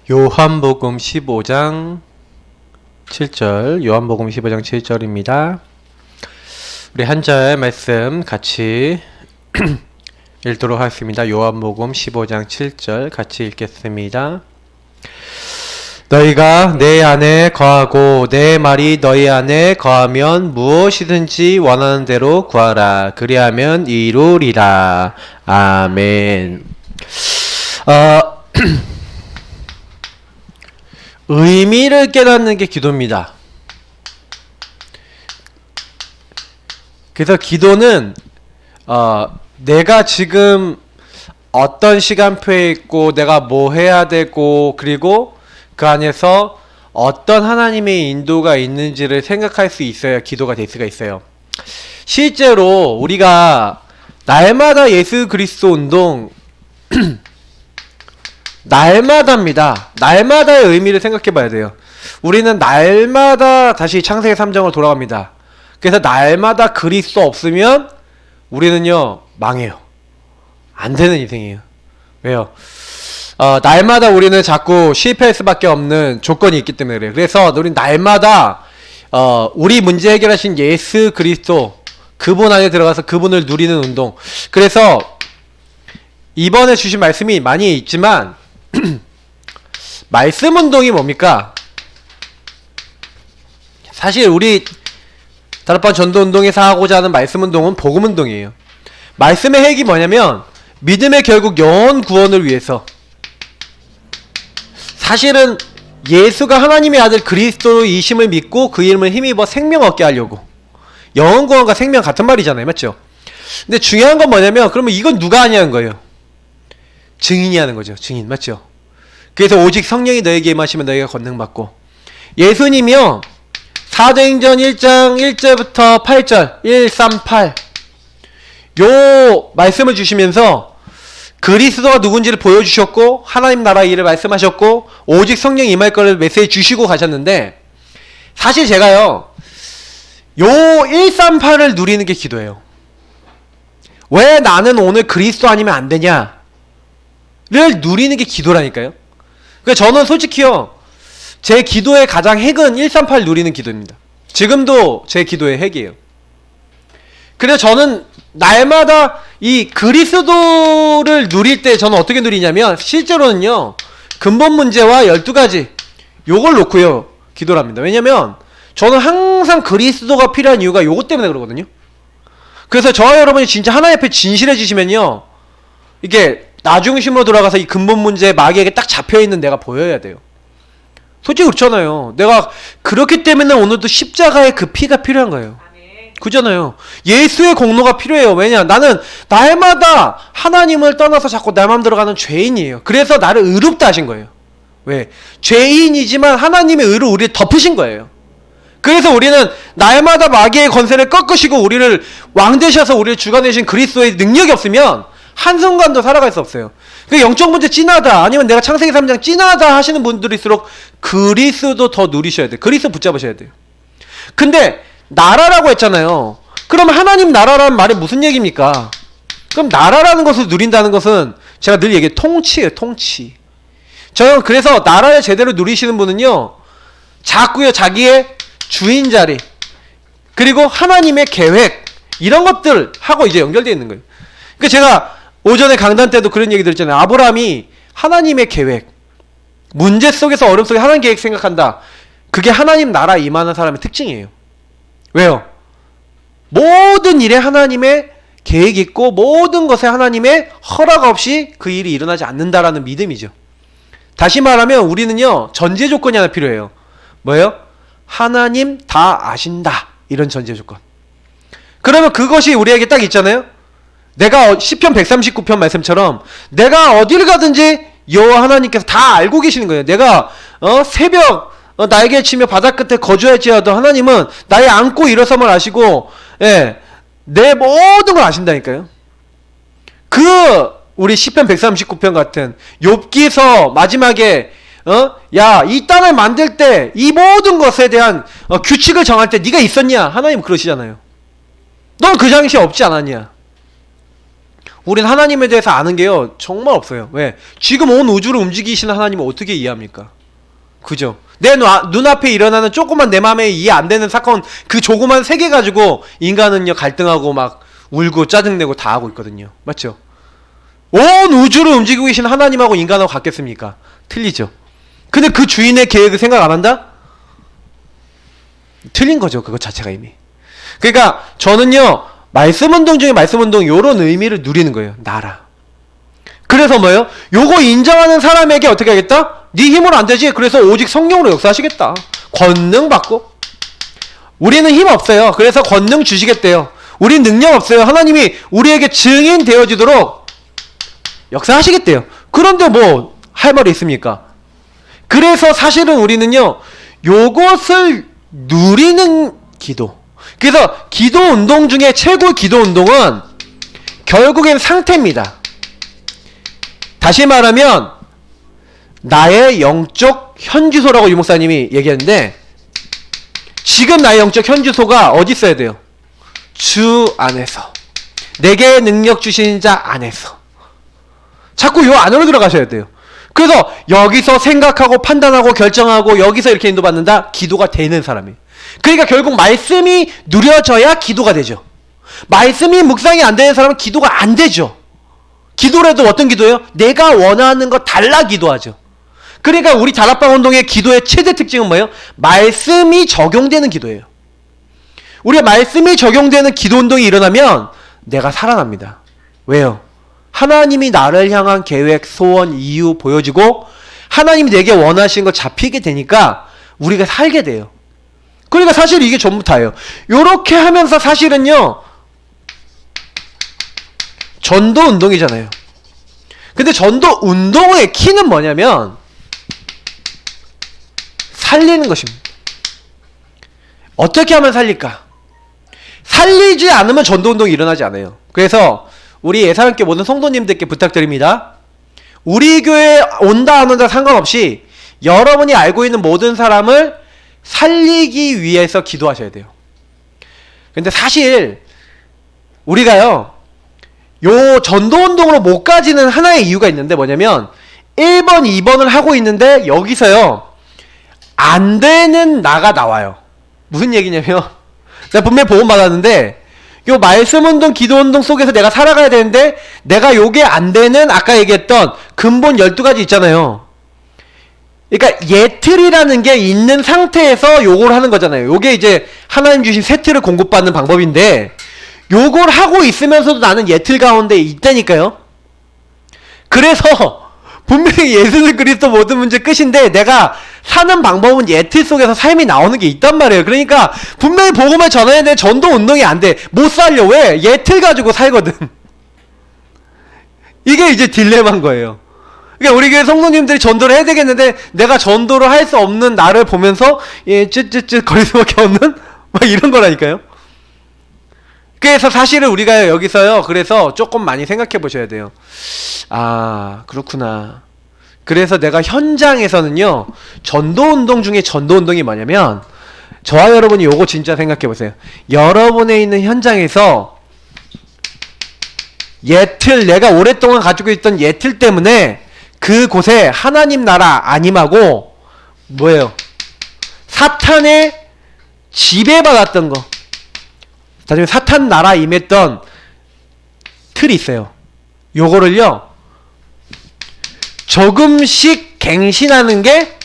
요한복음 15장 7절, 요한복음 15장 7절입니다. 우리 한절 말씀 같이 읽도록 하겠습니다. 요한복음 15장 7절 같이 읽겠습니다. 너희가 내 안에 거하고 내 말이 너희 안에 거하면 무엇이든지 원하는 대로 구하라. 그리하면 이루리라. 아멘. 의미를 깨닫는 게 기도입니다. 그래서 기도는 내가 지금 어떤 시간표에 있고 내가 뭐 해야 되고 그리고 그 안에서 어떤 하나님의 인도가 있는지를 생각할 수 있어야 기도가 될 수가 있어요. 실제로 우리가 날마다 예수 그리스도 운동 날마다입니다. 날마다의 의미를 생각해 봐야 돼요. 우리는 날마다 다시 창세기 3장으로 돌아갑니다. 그래서 날마다 그리스도 없으면 우리는요 망해요. 안 되는 인생이에요. 왜요? 날마다 우리는 자꾸 실패할 수밖에 없는 조건이 있기 때문에 그래요. 그래서 우리는 날마다 우리 문제 해결하신 예수 그리스도 그분 안에 들어가서 그분을 누리는 운동. 그래서 이번에 주신 말씀이 많이 있지만 말씀 운동이 뭡니까? 사실 우리 다락방 전도 운동에서 하고자 하는 말씀 운동은 복음 운동이에요. 말씀의 핵이 뭐냐면 믿음의 결국 영혼 구원을 위해서, 사실은 예수가 하나님의 아들 그리스도이심을 믿고 그 이름을 힘입어 생명 얻게 하려고. 영혼 구원과 생명 같은 말이잖아요, 맞죠? 근데 중요한 건 뭐냐면 그러면 이건 누가 하냐는 거예요. 증인이 하는 거죠. 증인, 맞죠? 그래서 오직 성령이 너에게 임하시면 너희가 권능받고, 예수님이요 사도행전 1장 1절부터 8절 138 요 말씀을 주시면서 그리스도가 누군지를 보여주셨고 하나님 나라 일을 말씀하셨고 오직 성령이 임할 거를 메시지 주시고 가셨는데, 사실 제가요 요 138을 누리는 게 기도예요. 왜 나는 오늘 그리스도 아니면 안 되냐를 누리는 게 기도라니까요. 그러니까 저는 솔직히요 제 기도의 가장 핵은 138 누리는 기도입니다. 지금도 제 기도의 핵이에요. 그래서 저는 날마다 이 그리스도를 누릴 때 저는 어떻게 누리냐면 실제로는요 근본 문제와 12가지 요걸 놓고요 기도를 합니다. 왜냐면 저는 항상 그리스도가 필요한 이유가 요것 때문에 그러거든요. 그래서 저와 여러분이 진짜 하나님 앞에 진실해지시면요 이게 나중심으로 돌아가서 이 근본 문제 마귀에게 딱 잡혀있는 내가 보여야 돼요. 솔직히 그렇잖아요. 내가 그렇기 때문에 오늘도 십자가의 그 피가 필요한 거예요. 그잖아요. 예수의 공로가 필요해요. 왜냐? 나는 날마다 하나님을 떠나서 자꾸 내 맘대로 가는 죄인이에요. 그래서 나를 의롭다 하신 거예요. 왜? 죄인이지만 하나님의 의로 우리를 덮으신 거예요. 그래서 우리는 날마다 마귀의 권세를 꺾으시고 우리를 왕 되셔서 우리를 주관내신 그리스도의 능력이 없으면 한순간도 살아갈 수 없어요. 그 영적 문제 찐하다, 아니면 내가 창세기 3장 찐하다 하시는 분들일수록 그리스도 더 누리셔야 돼요. 그리스도 붙잡으셔야 돼요. 근데 나라라고 했잖아요. 그럼 하나님 나라라는 말이 무슨 얘기입니까? 그럼 나라라는 것을 누린다는 것은 제가 늘 얘기해요. 통치예요. 통치. 저는 그래서 나라를 제대로 누리시는 분은요 자꾸요 자기의 주인 자리 그리고 하나님의 계획 이런 것들 하고 이제 연결되어 있는 거예요. 그러니까 제가 오전에 강단 때도 그런 얘기 들었잖아요. 아브라함이 하나님의 계획, 문제 속에서 어려움 속에 하나님 계획 생각한다. 그게 하나님 나라 임하는 사람의 특징이에요. 왜요? 모든 일에 하나님의 계획이 있고 모든 것에 하나님의 허락 없이 그 일이 일어나지 않는다라는 믿음이죠. 다시 말하면 우리는요 전제 조건이 하나 필요해요. 뭐예요? 하나님 다 아신다, 이런 전제 조건. 그러면 그것이 우리에게 딱 있잖아요. 내가 시편 139편 말씀처럼 내가 어디를 가든지 여호와 하나님께서 다 알고 계시는 거예요. 내가 새벽 날개 치며 바다 끝에 거주할지라도 하나님은 나의 앉고 일어섬을 아시고 내 모든 걸 아신다니까요. 우리 시편 139편 같은 욥기서 마지막에 야, 이 땅을 만들 때 이 모든 것에 대한 규칙을 정할 때 네가 있었냐? 하나님 그러시잖아요. 넌 그 당시에 없지 않았냐? 우린 하나님에 대해서 아는 게요 정말 없어요. 왜? 지금 온 우주를 움직이시는 하나님을 어떻게 이해합니까? 그죠? 내 눈앞에 일어나는 조그만 내 마음에 이해 안 되는 사건, 그 조그만 세계 가지고 인간은요 갈등하고 막 울고 짜증내고 다 하고 있거든요. 맞죠? 온 우주를 움직이고 계신 하나님하고 인간하고 같겠습니까? 틀리죠. 근데 그 주인의 계획을 생각 안 한다? 틀린 거죠. 그거 자체가 이미. 그러니까 저는요 말씀운동 중에 말씀운동 요런 의미를 누리는 거예요. 나라. 그래서 뭐예요? 요거 인정하는 사람에게 어떻게 하겠다? 네 힘으로 안 되지. 그래서 오직 성령으로 역사하시겠다. 권능 받고. 우리는 힘 없어요. 그래서 권능 주시겠대요. 우린 능력 없어요. 하나님이 우리에게 증인 되어지도록 역사하시겠대요. 그런데 뭐 할 말이 있습니까? 그래서 사실은 우리는요 요것을 누리는 기도. 그래서 기도 운동 중에 최고의 기도 운동은 결국엔 상태입니다. 다시 말하면 나의 영적 현주소라고 유 목사님이 얘기했는데, 지금 나의 영적 현주소가 어디 있어야 돼요? 주 안에서. 내게 능력 주신 자 안에서. 자꾸 요 안으로 들어가셔야 돼요. 그래서 여기서 생각하고 판단하고 결정하고 여기서 이렇게 인도받는다? 기도가 되는 사람이에요. 그러니까 결국 말씀이 누려져야 기도가 되죠. 말씀이 묵상이 안 되는 사람은 기도가 안 되죠. 기도라도 어떤 기도예요? 내가 원하는 거 달라 기도하죠. 그러니까 우리 다락방 운동의 기도의 최대 특징은 뭐예요? 말씀이 적용되는 기도예요. 우리가 말씀이 적용되는 기도 운동이 일어나면 내가 살아납니다. 왜요? 하나님이 나를 향한 계획, 소원, 이유 보여지고 하나님이 내게 원하시는 거 잡히게 되니까 우리가 살게 돼요. 그러니까 사실 이게 전부 다예요. 요렇게 하면서 사실은요 전도 운동이잖아요. 근데 전도 운동의 키는 뭐냐면 살리는 것입니다. 어떻게 하면 살릴까? 살리지 않으면 전도 운동이 일어나지 않아요. 그래서 우리 예사함께 모든 성도님들께 부탁드립니다. 우리 교회에 온다 안 온다 상관없이 여러분이 알고 있는 모든 사람을 살리기 위해서 기도하셔야 돼요. 근데 사실 우리가요 요 전도운동으로 못 가지는 하나의 이유가 있는데 뭐냐면 1번, 2번을 하고 있는데 여기서요 안 되는 나가 나와요. 무슨 얘기냐면 내가 분명히 보험 받았는데 요 말씀운동, 기도운동 속에서 내가 살아가야 되는데 내가 요게 안 되는 아까 얘기했던 근본 12가지 있잖아요. 그러니까 예틀이라는 게 있는 상태에서 요걸 하는 거잖아요. 요게 이제 하나님 주신 세트를 공급받는 방법인데 요걸 하고 있으면서도 나는 예틀 가운데 있다니까요. 그래서 분명히 예수 그리스도 모든 문제 끝인데 내가 사는 방법은 예틀 속에서 삶이 나오는 게 있단 말이에요. 그러니까 분명히 복음을 전해야 돼. 전도 운동이 안 돼. 못 살려. 왜? 예틀 가지고 살거든. 이게 이제 딜레마인 거예요. 그러니까 우리 교회 성도님들이 전도를 해야 되겠는데 내가 전도를 할 수 없는 나를 보면서 쯧쯧쯧 거릴 수밖에 없는 막 이런 거라니까요. 그래서 사실은 우리가 여기서요 그래서 조금 많이 생각해 보셔야 돼요. 아 그렇구나. 그래서 내가 현장에서는요 전도운동 중에 전도운동이 뭐냐면 저와 여러분이 요거 진짜 생각해 보세요. 여러분에 있는 현장에서 예틀, 내가 오랫동안 가지고 있던 예틀 때문에 그곳에 하나님 나라 아님하고 뭐예요? 사탄의 지배받았던 거, 나중에 사탄 나라 임했던 틀이 있어요. 요거를요 조금씩 갱신하는 게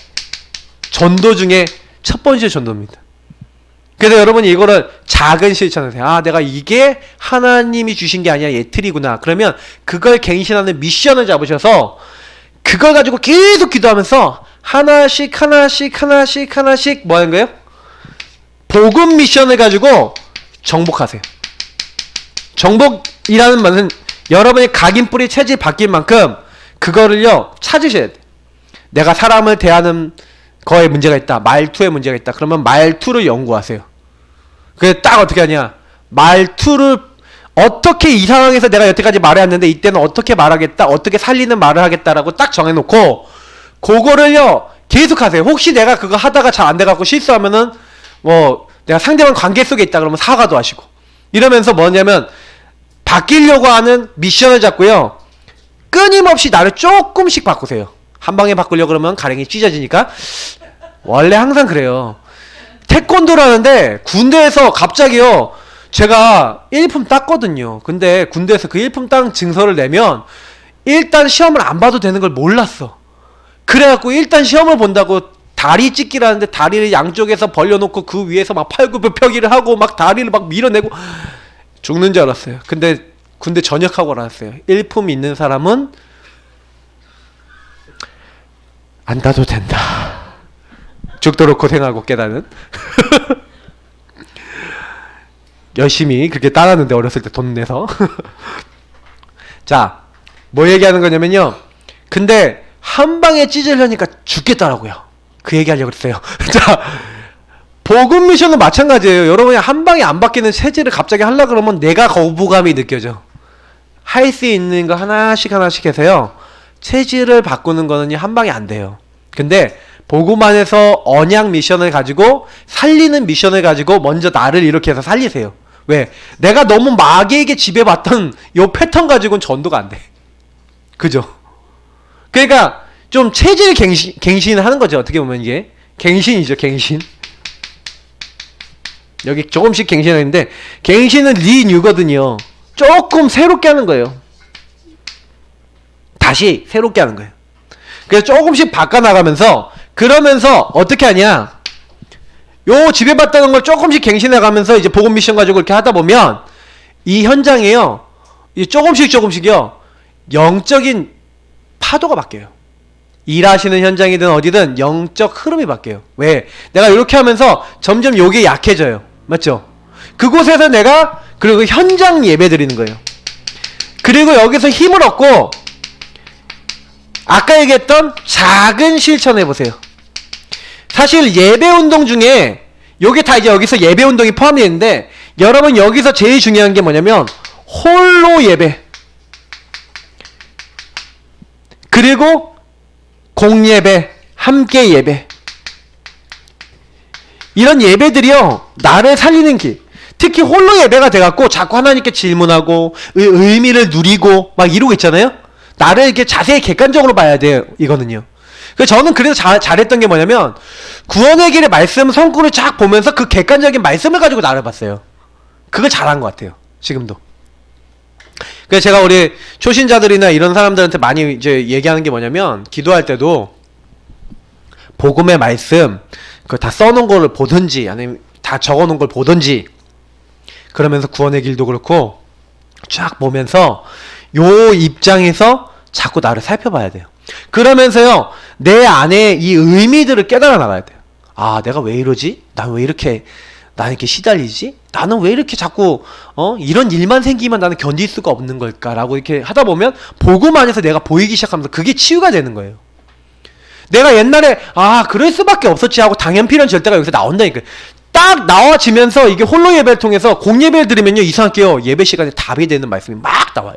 전도 중에 첫 번째 전도입니다. 그래서 여러분이 이거를 작은 실천을 해요. 아 내가 이게 하나님이 주신 게 아니라 예틀이구나. 그러면 그걸 갱신하는 미션을 잡으셔서 그걸 가지고 계속 기도하면서 하나씩 뭐 하는 거예요? 복음 미션을 가지고 정복하세요. 정복이라는 말은 여러분의 각인뿌리 체질 바뀐 만큼 그거를요 찾으셔야 돼. 내가 사람을 대하는 거에 문제가 있다, 말투에 문제가 있다. 그러면 말투를 연구하세요. 그게 딱 어떻게 하냐, 말투를 어떻게 이 상황에서 내가 여태까지 말해왔는데 이때는 어떻게 말하겠다, 어떻게 살리는 말을 하겠다라고 딱 정해놓고 그거를요 계속 하세요. 혹시 내가 그거 하다가 잘 안 돼갖고 실수하면은 뭐 내가 상대방 관계 속에 있다 그러면 사과도 하시고 이러면서 뭐냐면 바뀌려고 하는 미션을 잡고요. 끊임없이 나를 조금씩 바꾸세요. 한 방에 바꾸려고 그러면 가랭이 찢어지니까. 원래 항상 그래요. 태권도를 하는데 군대에서 갑자기요. 제가 일품 땄거든요. 근데 군대에서 그 일품 딴 증서를 내면 일단 시험을 안 봐도 되는 걸 몰랐어. 그래갖고 일단 시험을 본다고 다리 찢기라는데 다리를 양쪽에서 벌려놓고 그 위에서 막 팔굽혀펴기를 하고 막 다리를 막 밀어내고 죽는 줄 알았어요. 근데 군대 전역하고 알았어요. 일품 있는 사람은 안 따도 된다. 죽도록 고생하고 깨닫는. 열심히 그렇게 따랐는데 어렸을 때 돈 내서. 자, 뭐 얘기하는 거냐면요. 근데 한 방에 찢으려니까 죽겠더라고요. 그 얘기하려고 그랬어요. 자, 복음 미션은 마찬가지예요. 여러분이 한 방에 안 바뀌는 체질을 갑자기 하려고 그러면 내가 거부감이 느껴져. 할 수 있는 거 하나씩 하나씩 해서요. 체질을 바꾸는 거는 한 방에 안 돼요. 근데 복음 안에서 언약 미션을 가지고 살리는 미션을 가지고 먼저 나를 이렇게 해서 살리세요. 왜? 내가 너무 마귀에게 지배받던 요 패턴 가지고는 전도가 안 돼. 그죠? 그러니까 좀 체질 갱신을 하는 거죠. 어떻게 보면 이게 갱신이죠. 갱신. 여기 조금씩 갱신하는데 갱신은 리뉴거든요. 조금 새롭게 하는 거예요. 다시 새롭게 하는 거예요. 그래서 조금씩 바꿔나가면서 그러면서 어떻게 하냐, 요 지배받다는 걸 조금씩 갱신해가면서 이제 복음 미션 가지고 이렇게 하다 보면 이 현장에요, 이 조금씩요 영적인 파도가 바뀌어요. 일하시는 현장이든 어디든 영적 흐름이 바뀌어요. 왜? 내가 이렇게 하면서 점점 요게 약해져요. 맞죠? 그곳에서 내가 그리고 현장 예배 드리는 거예요. 그리고 여기서 힘을 얻고 아까 얘기했던 작은 실천 해보세요. 사실 예배 운동 중에 요게 다 이제 여기서 예배 운동이 포함되어 있는데 여러분 여기서 제일 중요한 게 뭐냐면 홀로 예배 그리고 공예배, 함께 예배, 이런 예배들이요 나를 살리는 길. 특히 홀로 예배가 돼갖고 자꾸 하나님께 질문하고 의미를 누리고 막 이러고 있잖아요. 나를 이렇게 자세히 객관적으로 봐야 돼요. 이거는요. 그래서 저는 그래서 잘했던 게 뭐냐면 구원의 길의 말씀 성구를 쫙 보면서 그 객관적인 말씀을 가지고 나를 봤어요. 그걸 잘한 것 같아요. 지금도. 그래서 제가 우리 초신자들이나 이런 사람들한테 많이 이제 얘기하는 게 뭐냐면 기도할 때도 복음의 말씀 그 다 써놓은 거를 보든지 아니면 다 적어놓은 걸 보든지 그러면서 구원의 길도 그렇고 쫙 보면서 요 입장에서 자꾸 나를 살펴봐야 돼요. 그러면서요 내 안에 이 의미들을 깨달아 나가야 돼요. 아 내가 왜 이러지? 난 왜 이렇게 나는 이렇게 시달리지? 나는 왜 이렇게 자꾸 이런 일만 생기면 나는 견딜 수가 없는 걸까라고 이렇게 하다 보면 복음 안에서 내가 보이기 시작하면서 그게 치유가 되는 거예요. 내가 옛날에 그럴 수밖에 없었지 하고 당연필연 절대가 여기서 나온다니까요. 딱 나와지면서 이게 홀로 예배를 통해서 공예배를 들으면요 이상하게요 예배 시간에 답이 되는 말씀이 막 나와요.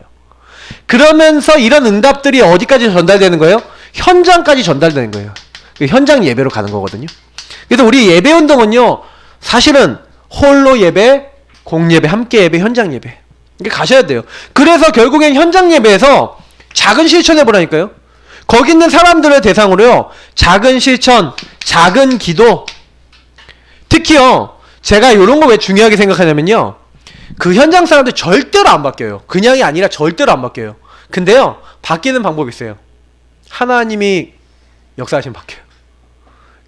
그러면서 이런 응답들이 어디까지 전달되는 거예요? 현장까지 전달되는 거예요. 현장 예배로 가는 거거든요. 그래서 우리 예배 운동은요 사실은 홀로 예배, 공예배, 함께 예배, 현장 예배 이렇게 가셔야 돼요. 그래서 결국엔 현장 예배에서 작은 실천 해보라니까요. 거기 있는 사람들을 대상으로요 작은 실천, 작은 기도. 특히요 제가 이런 거 왜 중요하게 생각하냐면요 그 현장 사람들 절대로 안 바뀌어요. 그냥이 아니라 절대로 안 바뀌어요. 근데요 바뀌는 방법이 있어요. 하나님이 역사하시면 바뀌어요.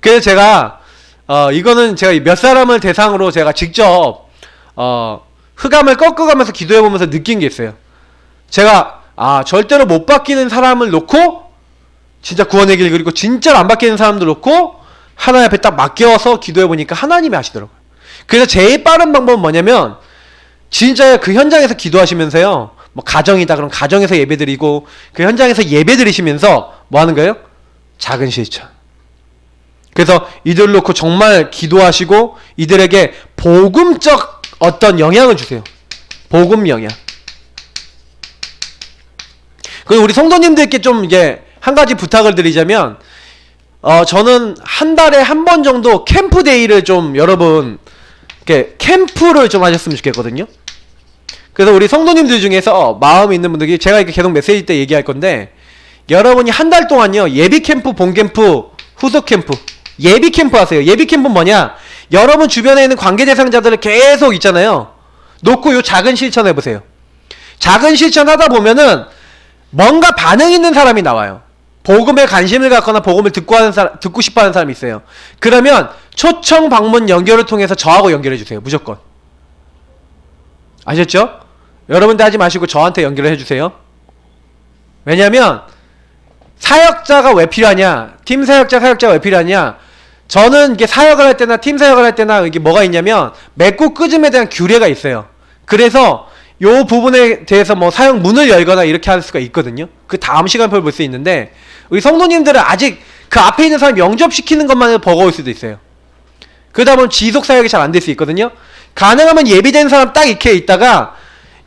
그래서 제가 이거는 제가 몇 사람을 대상으로 제가 직접 흑암을 꺾어가면서 기도해보면서 느낀 게 있어요. 제가 절대로 못 바뀌는 사람을 놓고 진짜 구원의 길 그리고 진짜로 안 바뀌는 사람들 놓고 하나님 앞에 딱 맡겨서 기도해보니까 하나님이 하시더라고요. 그래서 제일 빠른 방법은 뭐냐면 진짜 그 현장에서 기도하시면서요 뭐 가정이다 그럼 가정에서 예배드리고 그 현장에서 예배드리시면서 뭐 하는 거예요? 작은 실천. 그래서 이들 놓고 정말 기도하시고 이들에게 복음적 어떤 영향을 주세요. 복음 영향. 그리고 우리 성도님들께 좀 이게 한 가지 부탁을 드리자면 저는 한 달에 한 번 정도 캠프데이를 좀 여러분 이렇게 캠프를 좀 하셨으면 좋겠거든요. 그래서 우리 성도님들 중에서 마음이 있는 분들이 제가 이렇게 계속 메시지 때 얘기할 건데 여러분이 한 달 동안요 예비 캠프, 본 캠프, 후속 캠프 예비 캠프 하세요. 예비 캠프는 뭐냐? 여러분 주변에 있는 관계 대상자들을 계속 있잖아요. 놓고 요 작은 실천 해보세요. 작은 실천 하다 보면은 뭔가 반응 있는 사람이 나와요. 복음에 관심을 갖거나 복음을 듣고 싶어 하는 사람이 있어요. 그러면 초청 방문 연결을 통해서 저하고 연결해 주세요. 무조건. 아셨죠? 여러분들 하지 마시고 저한테 연결을 해주세요. 왜냐면 사역자가 왜 필요하냐? 팀 사역자가 왜 필요하냐? 저는 이게 사역을 할 때나 팀 사역을 할 때나 이게 뭐가 있냐면 맺고 끄짐에 대한 규례가 있어요. 그래서 요 부분에 대해서 뭐 사역 문을 열거나 이렇게 할 수가 있거든요. 그 다음 시간표를 볼 수 있는데 우리 성도님들은 아직 그 앞에 있는 사람 영접시키는 것만으로 버거울 수도 있어요. 그러다 보면 지속 사역이 잘 안 될 수 있거든요. 가능하면 예비된 사람 딱 이렇게 있다가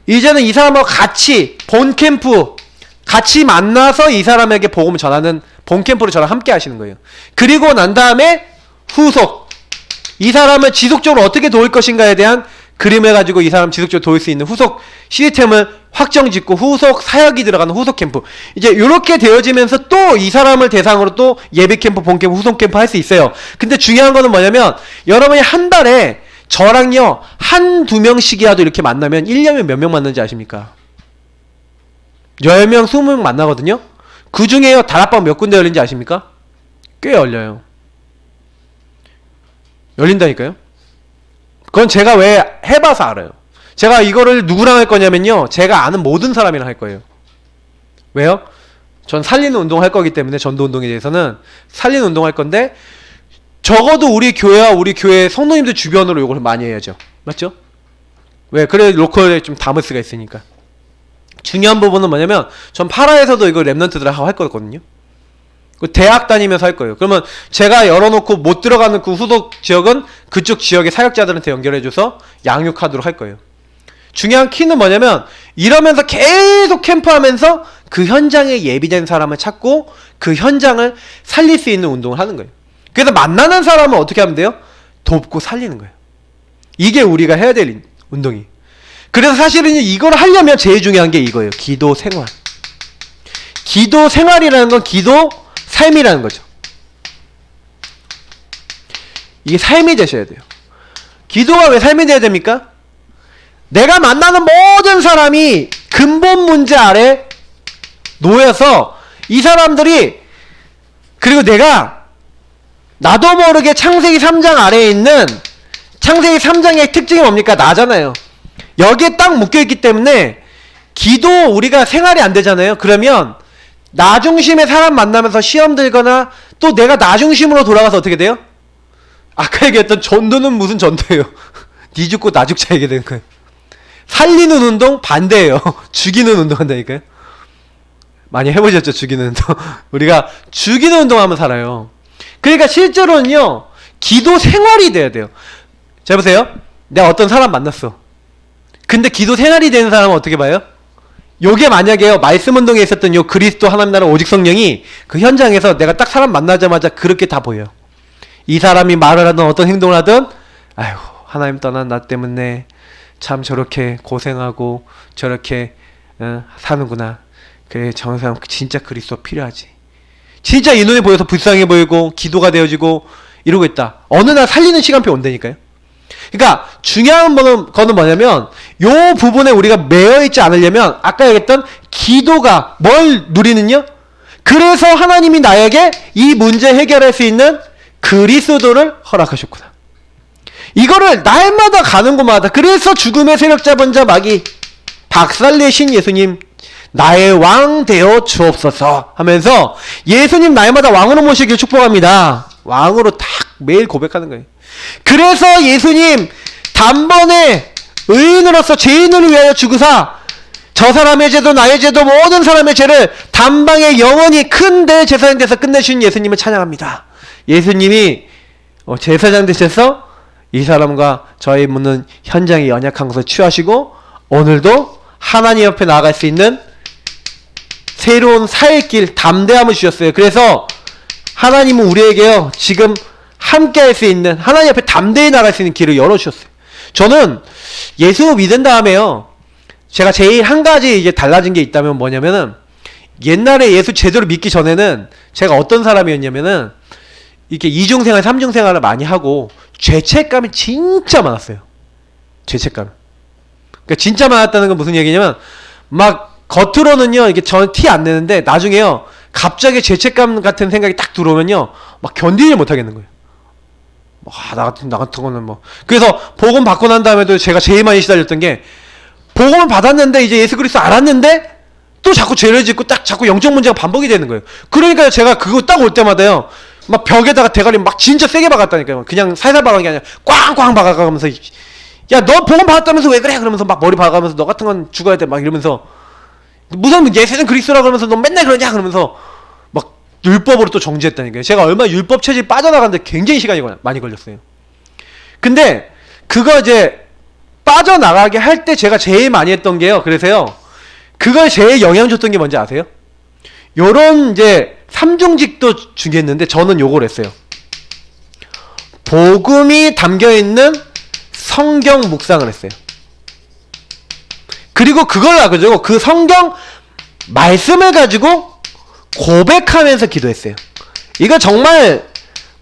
이제는 이 사람하고 같이 본 캠프 같이 만나서 이 사람에게 복음을 전하는 본 캠프를 저랑 함께 하시는 거예요. 그리고 난 다음에 후속 이 사람을 지속적으로 어떻게 도울 것인가에 대한 그림을 가지고 이 사람 지속적으로 도울 수 있는 후속 시스템을 확정 짓고 후속 사역이 들어가는 후속 캠프 이제 이렇게 되어지면서 또 이 사람을 대상으로 또 예비 캠프, 본 캠프, 후속 캠프 할 수 있어요. 근데 중요한 거는 뭐냐면 여러분이 한 달에 저랑요 한두 명씩이라도 이렇게 만나면 1년에 몇 명 만나는지 아십니까? 10명, 20명 만나거든요? 그 중에요 다락방 몇 군데 열린지 아십니까? 꽤 열려요. 열린다니까요? 그건 제가 왜 해봐서 알아요. 제가 이거를 누구랑 할 거냐면요 제가 아는 모든 사람이랑 할 거예요. 왜요? 전 살리는 운동 할 거기 때문에 전도 운동에 대해서는 살리는 운동 할 건데 적어도 우리 교회와 우리 교회 성도님들 주변으로 이걸 많이 해야죠. 맞죠? 왜? 그래 로컬에 좀 담을 수가 있으니까. 중요한 부분은 뭐냐면 전 파라에서도 이거 랩런트들하고 할 거거든요. 대학 다니면서 할 거예요. 그러면 제가 열어놓고 못 들어가는 그 후속 지역은 그쪽 지역의 사역자들한테 연결해줘서 양육하도록 할 거예요. 중요한 키는 뭐냐면 이러면서 계속 캠프하면서 그 현장에 예비된 사람을 찾고 그 현장을 살릴 수 있는 운동을 하는 거예요. 그래서 만나는 사람은 어떻게 하면 돼요? 돕고 살리는 거예요. 이게 우리가 해야 될 운동이. 그래서 사실은 이걸 하려면 제일 중요한 게 이거예요. 기도 생활. 기도 생활이라는 건 기도 삶이라는 거죠. 이게 삶이 되셔야 돼요. 기도가 왜 삶이 돼야 됩니까? 내가 만나는 모든 사람이 근본 문제 아래 놓여서 이 사람들이 그리고 내가 나도 모르게 창세기 3장 아래에 있는 창세기 3장의 특징이 뭡니까? 나잖아요. 여기에 딱 묶여있기 때문에 기도 우리가 생활이 안 되잖아요. 그러면 나 중심의 사람 만나면서 시험 들거나 또 내가 나 중심으로 돌아가서 어떻게 돼요? 아까 얘기했던 전도는 무슨 전도예요? 니 죽고 나 죽자 얘기 되는 거예요. 살리는 운동 반대예요. 죽이는 운동 한다니까요. 많이 해보셨죠? 죽이는 운동. 우리가 죽이는 운동하면 살아요. 그러니까 실제로는요 기도 생활이 돼야 돼요. 자 보세요. 내가 어떤 사람 만났어. 근데 기도 생활이 되는 사람은 어떻게 봐요? 요게 만약에요 말씀 운동에 있었던 요 그리스도 하나님 나라 오직 성령이 그 현장에서 내가 딱 사람 만나자마자 그렇게 다 보여요. 이 사람이 말을 하든 어떤 행동을 하든 아휴 하나님 떠난 나 때문에 참 저렇게 고생하고 저렇게 사는구나. 그래 저 사람 진짜 그리스도 필요하지. 진짜 이 눈에 보여서 불쌍해 보이고 기도가 되어지고 이러고 있다. 어느 날 살리는 시간표 온다니까요. 그러니까 중요한 거는 뭐냐면 요 부분에 우리가 매여있지 않으려면 아까 얘기했던 기도가 뭘 누리는요? 그래서 하나님이 나에게 이 문제 해결할 수 있는 그리스도를 허락하셨구나. 이거를 날마다 가는 곳마다 그래서 죽음의 세력 잡은 자 마귀 박살내신 예수님 나의 왕 되어 주옵소서 하면서 예수님 날마다 왕으로 모시길 축복합니다. 왕으로 딱 매일 고백하는 거예요. 그래서 예수님 단번에 의인으로서 죄인을 위하여 죽으사 저 사람의 죄도 나의 죄도 모든 사람의 죄를 단방에 영원히 큰 대제사장 돼서 끝내신 예수님을 찬양합니다. 예수님이 제사장 되셔서 이 사람과 저희 묻는 현장의 연약한 것을 취하시고 오늘도 하나님 옆에 나아갈 수 있는 새로운 사역길 담대함을 주셨어요. 그래서 하나님은 우리에게요 지금 함께 할 수 있는 하나님 앞에 담대히 나갈 수 있는 길을 열어주셨어요. 저는 예수 믿은 다음에요 제가 제일 한 가지 이게 달라진 게 있다면 뭐냐면은 옛날에 예수 제대로 믿기 전에는 제가 어떤 사람이었냐면은 이렇게 이중생활, 삼중생활을 많이 하고 죄책감이 진짜 많았어요. 죄책감. 그러니까 진짜 많았다는 건 무슨 얘기냐면 막 겉으로는요 이게 전 티 안 내는데 나중에요 갑자기 죄책감 같은 생각이 딱 들어오면요 막 견디질 못하겠는 거예요. 나 같은 거는 뭐 그래서 복음 받고 난 다음에도 제가 제일 많이 시달렸던 게 복음을 받았는데 이제 예수 그리스도 알았는데 또 자꾸 죄를 짓고 딱 자꾸 영적 문제가 반복이 되는 거예요. 그러니까 제가 그거 딱 올 때마다요 막 벽에다가 대가리 막 진짜 세게 박았다니까요. 그냥 살살 박은 게 아니라 꽝꽝 박아가면서 야 너 복음 받았다면서 왜 그래? 그러면서 막 머리 박아가면서 너 같은 건 죽어야 돼 막 이러면서 무슨 예수는 그리스도라 그러면서 너 맨날 그러냐 그러면서 막 율법으로 또 정지했다니까요. 제가 얼마나 율법 체질 빠져나가는데 굉장히 시간이 많이 걸렸어요. 근데 그거 이제 빠져나가게 할 때 제가 제일 많이 했던 게요. 그래서요. 그걸 제일 영향 줬던 게 뭔지 아세요? 요런 이제 삼중직도 중요했는데 저는 요걸 했어요. 복음이 담겨있는 성경 묵상을 했어요. 그리고 그걸 가지고 그 성경 말씀을 가지고 고백하면서 기도했어요. 이거 정말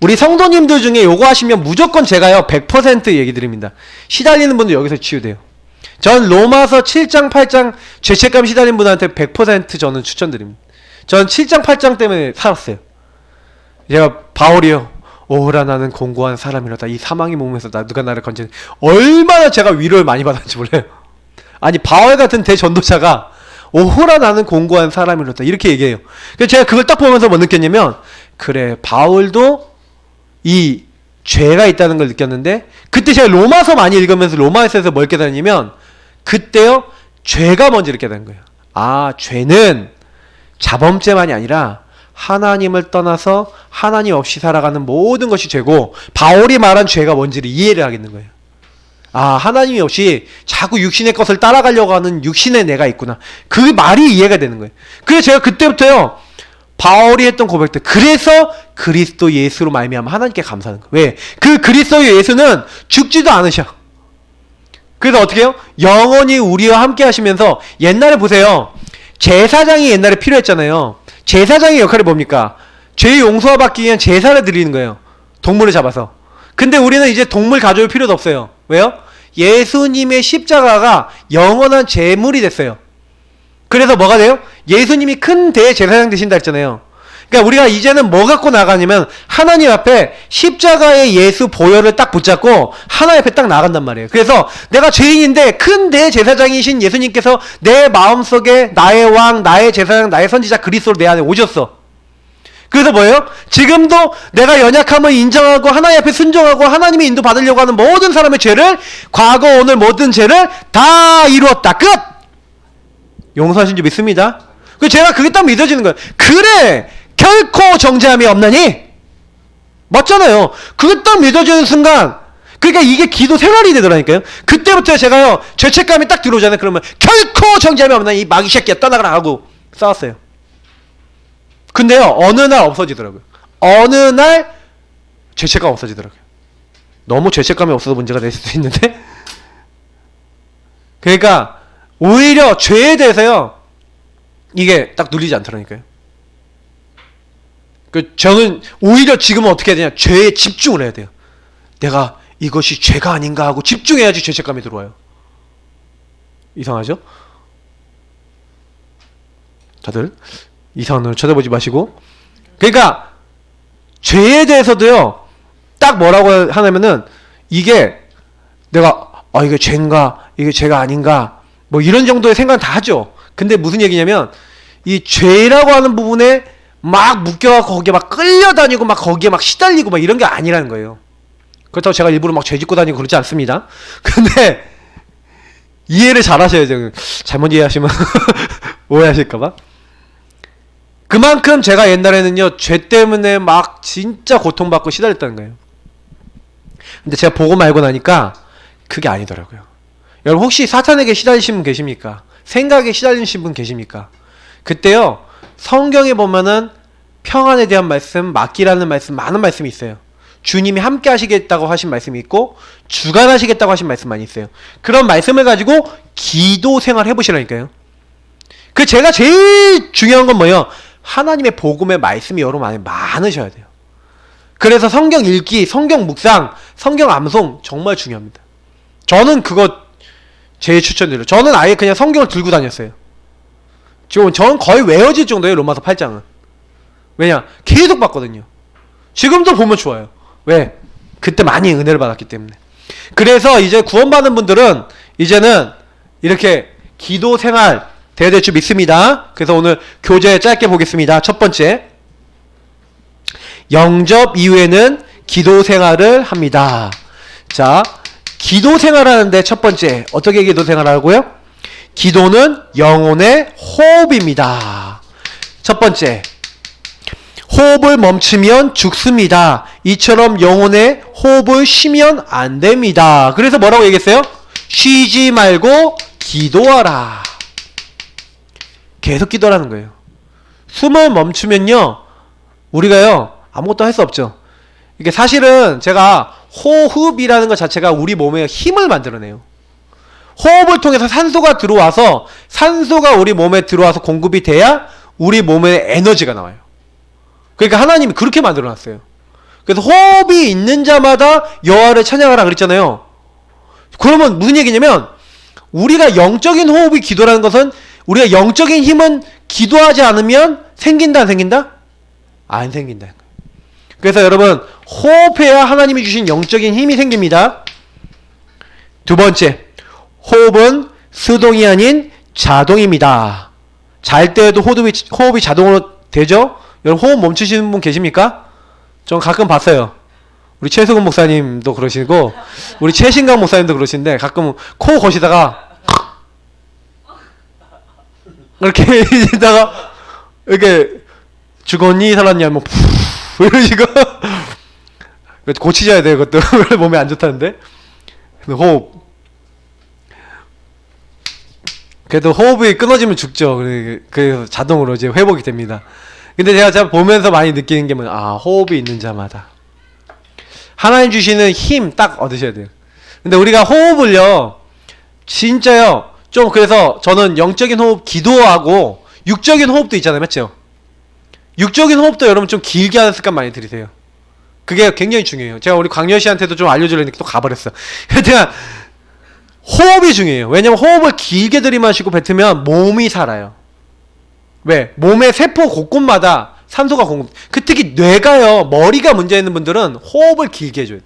우리 성도님들 중에 요거 하시면 무조건 제가요 100% 얘기 드립니다. 시달리는 분들 여기서 치유돼요. 전 로마서 7장 8장 죄책감 시달린 분한테 100% 저는 추천드립니다. 전 7장 8장 때문에 살았어요. 제가 바울이요 오라 나는 공고한 사람이로다 이 사망의 몸에서 누가 나를 건지는 얼마나 제가 위로를 많이 받았는지 몰라요. 아니 바울 같은 대전도자가 오호라 나는 공고한 사람이로다 이렇게 얘기해요. 그래서 제가 그걸 딱 보면서 뭐 느꼈냐면 그래 바울도 이 죄가 있다는 걸 느꼈는데 그때 제가 로마서 많이 읽으면서 로마서에서 뭘 깨달았냐면 그때요 죄가 뭔지 이렇게 된 거예요. 아 죄는 자범죄만이 아니라 하나님을 떠나서 하나님 없이 살아가는 모든 것이 죄고 바울이 말한 죄가 뭔지를 이해를 하겠는 거예요. 아 하나님이 없이 자꾸 육신의 것을 따라가려고 하는 육신의 내가 있구나. 그 말이 이해가 되는 거예요. 그래서 제가 그때부터요 바울이 했던 고백들 그래서 그리스도 예수로 말미암아 하나님께 감사하는 거예요. 왜? 그 그리스도 예수는 죽지도 않으셔. 그래서 어떻게 해요? 영원히 우리와 함께 하시면서 옛날에 보세요. 제사장이 옛날에 필요했잖아요. 제사장의 역할이 뭡니까? 죄 용서와 받기 위한 제사를 드리는 거예요. 동물을 잡아서. 근데 우리는 이제 동물 가져올 필요도 없어요. 왜요? 예수님의 십자가가 영원한 제물이 됐어요. 그래서 뭐가 돼요? 예수님이 큰 대제사장 되신다 했잖아요. 그러니까 우리가 이제는 뭐 갖고 나가냐면 하나님 앞에 십자가의 예수 보혈을 딱 붙잡고 하나님 앞에 딱 나간단 말이에요. 그래서 내가 죄인인데 큰 대제사장이신 예수님께서 내 마음속에 나의 왕, 나의 제사장, 나의 선지자 그리스도로 내 안에 오셨어. 그래서 뭐예요? 지금도 내가 연약함을 인정하고 하나님 앞에 순종하고 하나님의 인도 받으려고 하는 모든 사람의 죄를 과거 오늘 모든 죄를 다 이루었다. 끝! 용서하신 줄 믿습니다. 그 제가 그게 딱 믿어지는 거예요. 그래! 결코 정죄함이 없나니? 맞잖아요. 그게 딱 믿어지는 순간 그러니까 이게 기도 생활이 되더라니까요. 그때부터 제가요 죄책감이 딱 들어오잖아요. 그러면 결코 정죄함이 없나니 이 마귀 새끼야 떠나가라 하고 싸웠어요. 근데요 어느 날 없어지더라고요. 어느 날 죄책감 없어지더라고요. 너무 죄책감이 없어서 문제가 될 수도 있는데 그러니까 오히려 죄에 대해서요 이게 딱 눌리지 않더라니까요. 저는 오히려 지금은 어떻게 해야 되냐 죄에 집중을 해야 돼요. 내가 이것이 죄가 아닌가 하고 집중해야지 죄책감이 들어와요. 이상하죠? 다들 이상한 눈을 쳐다보지 마시고 그러니까 죄에 대해서도요 딱 뭐라고 하냐면은 이게 내가 이게 죄인가 이게 죄가 아닌가 뭐 이런 정도의 생각은 다 하죠. 근데 무슨 얘기냐면 이 죄라고 하는 부분에 막 묶여갖고 거기에 막 끌려다니고 막 거기에 막 시달리고 막 이런 게 아니라는 거예요. 그렇다고 제가 일부러 막 죄 짓고 다니고 그러지 않습니다. 근데 이해를 잘 하셔야죠. 잘못 이해하시면 오해하실까봐. 그만큼 제가 옛날에는요 죄 때문에 막 진짜 고통받고 시달렸다는 거예요. 근데 제가 보고 말고 나니까 그게 아니더라고요. 여러분 혹시 사탄에게 시달리신 분 계십니까? 생각에 시달리신 분 계십니까? 그때요 성경에 보면은 평안에 대한 말씀, 맡기라는 말씀, 많은 말씀이 있어요. 주님이 함께 하시겠다고 하신 말씀이 있고 주관하시겠다고 하신 말씀 많이 있어요. 그런 말씀을 가지고 기도 생활 해보시라니까요. 그 제가 제일 중요한 건 뭐예요? 하나님의 복음의 말씀이 여러분 안에 많으셔야 돼요. 그래서 성경 읽기, 성경 묵상, 성경 암송 정말 중요합니다. 저는 그거 제일 추천드려요. 저는 아예 그냥 성경을 들고 다녔어요. 지금 저는 거의 외워질 정도예요. 로마서 8장은. 왜냐? 계속 봤거든요. 지금도 보면 좋아요. 왜? 그때 많이 은혜를 받았기 때문에. 그래서 이제 구원받은 분들은 이제는 이렇게 기도 생활 돼야 될 줄 믿습니다. 그래서 오늘 교재 짧게 보겠습니다. 첫 번째, 영접 이후에는 기도 생활을 합니다. 자, 기도 생활하는데 첫 번째 어떻게 기도 생활하고요? 기도는 영혼의 호흡입니다. 첫 번째, 호흡을 멈추면 죽습니다. 이처럼 영혼의 호흡을 쉬면 안 됩니다. 그래서 뭐라고 얘기했어요? 쉬지 말고 기도하라. 계속 기도하라는 거예요. 숨을 멈추면요, 우리가요 아무것도 할 수 없죠. 이게 사실은 제가 호흡이라는 것 자체가 우리 몸에 힘을 만들어내요. 호흡을 통해서 산소가 들어와서, 산소가 우리 몸에 들어와서 공급이 돼야 우리 몸에 에너지가 나와요. 그러니까 하나님이 그렇게 만들어놨어요. 그래서 호흡이 있는 자마다 여호와를 찬양하라 그랬잖아요. 그러면 무슨 얘기냐면, 우리가 영적인 호흡이 기도라는 것은, 우리가 영적인 힘은 기도하지 않으면 생긴다 안 생긴다? 안 생긴다. 그래서 여러분, 호흡해야 하나님이 주신 영적인 힘이 생깁니다. 두 번째, 호흡은 수동이 아닌 자동입니다. 잘 때에도 호흡이 자동으로 되죠? 여러분, 호흡 멈추시는 분 계십니까? 전 가끔 봤어요. 우리 최수근 목사님도 그러시고 우리 최신강 목사님도 그러시는데, 가끔 코 거시다가 이렇게 이러다가 이렇게 죽었니 살았냐 뭐 이러시고 고치셔야 돼요. 그것도 몸에 안 좋다는데. 호흡, 그래도 호흡이 끊어지면 죽죠. 그래서 자동으로 이제 회복이 됩니다. 근데 제가 보면서 많이 느끼는 게 뭐냐, 호흡이 있는 자마다 하나님 주시는 힘 딱 얻으셔야 돼요. 근데 우리가 호흡을요, 진짜요, 좀, 그래서 저는 영적인 호흡 기도하고 육적인 호흡도 있잖아요. 맞죠? 육적인 호흡도 여러분 좀 길게 하는 습관 많이 들이세요. 그게 굉장히 중요해요. 제가 우리 광열 씨한테도 좀 알려주려니까 또 가버렸어. 제가 호흡이 중요해요. 왜냐면 호흡을 길게 들이마시고 뱉으면 몸이 살아요. 왜? 몸의 세포 곳곳마다 산소가 공급. 특히 뇌가요, 머리가 문제 있는 분들은 호흡을 길게 해줘야 돼.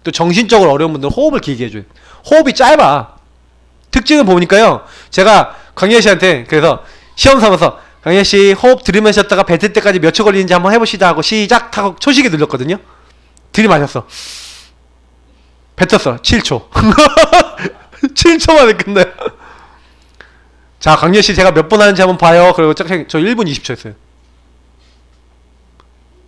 또 정신적으로 어려운 분들은 호흡을 길게 해줘야 돼. 호흡이 짧아. 특징을 보니까요, 제가 광열 씨한테 그래서 시험 삼아서, 광열 씨 호흡 들이마셨다가 뱉을 때까지 몇 초 걸리는지 한번 해보시다 하고 시작 하고 초식에 눌렀거든요. 들이마셨어. 뱉었어. 7초. 7초 만에 끝나요. 자, 광열 씨 제가 몇 번 하는지 한번 봐요. 그리고 저 1분 20초 했어요.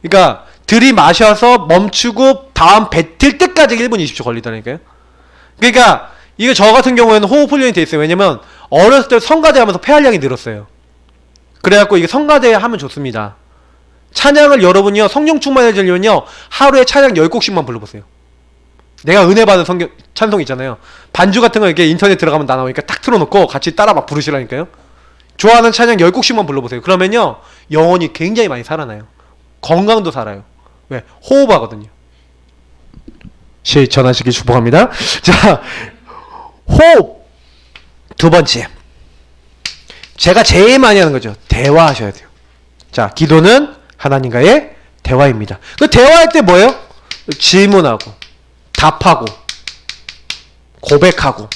그러니까 들이마셔서 멈추고 다음 뱉을 때까지 1분 20초 걸리다니까요. 그러니까 이거 저 같은 경우에는 호흡 훈련이 돼 있어요. 왜냐면 어렸을 때 성가대 하면서 폐활량이 늘었어요. 그래갖고 이게 성가대 하면 좋습니다. 찬양을 여러분이요, 성령 충만해지려면요, 하루에 찬양 10곡씩만 불러보세요. 내가 은혜 받은 찬송 있잖아요. 반주 같은 거 이렇게 인터넷 들어가면 나오니까 딱 틀어놓고 같이 따라 막 부르시라니까요. 좋아하는 찬양 10곡씩만 불러보세요. 그러면요, 영혼이 굉장히 많이 살아나요. 건강도 살아요. 왜? 호흡하거든요. 전하시기 축복합니다. 자, 호흡. 두 번째, 제가 제일 많이 하는 거죠. 대화하셔야 돼요. 자, 기도는 하나님과의 대화입니다. 그 대화할 때 뭐예요? 질문하고 답하고 고백하고